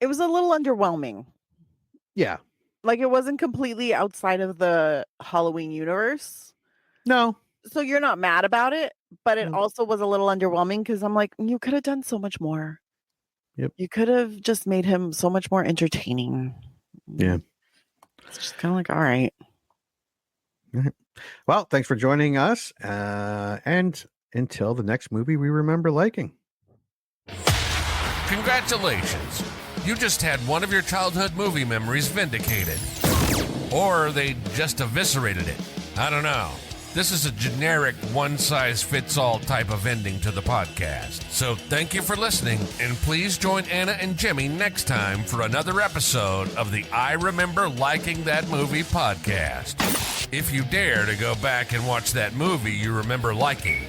It was a little underwhelming. Yeah. Like it wasn't completely outside of the Halloween universe. No. So you're not mad about it, but it also was a little underwhelming because I'm like, you could have done so much more. Yep. You could have just made him so much more entertaining. Yeah. It's just kind of like, all right. Well, thanks for joining us. And until the next movie we remember liking. Congratulations. You just had one of your childhood movie memories vindicated. Or they just eviscerated it. I don't know. This is a generic one-size-fits-all type of ending to the podcast. So thank you for listening, and please join Anna and Jimmy next time for another episode of the I Remember Liking That Movie podcast. If you dare to go back and watch that movie you remember liking,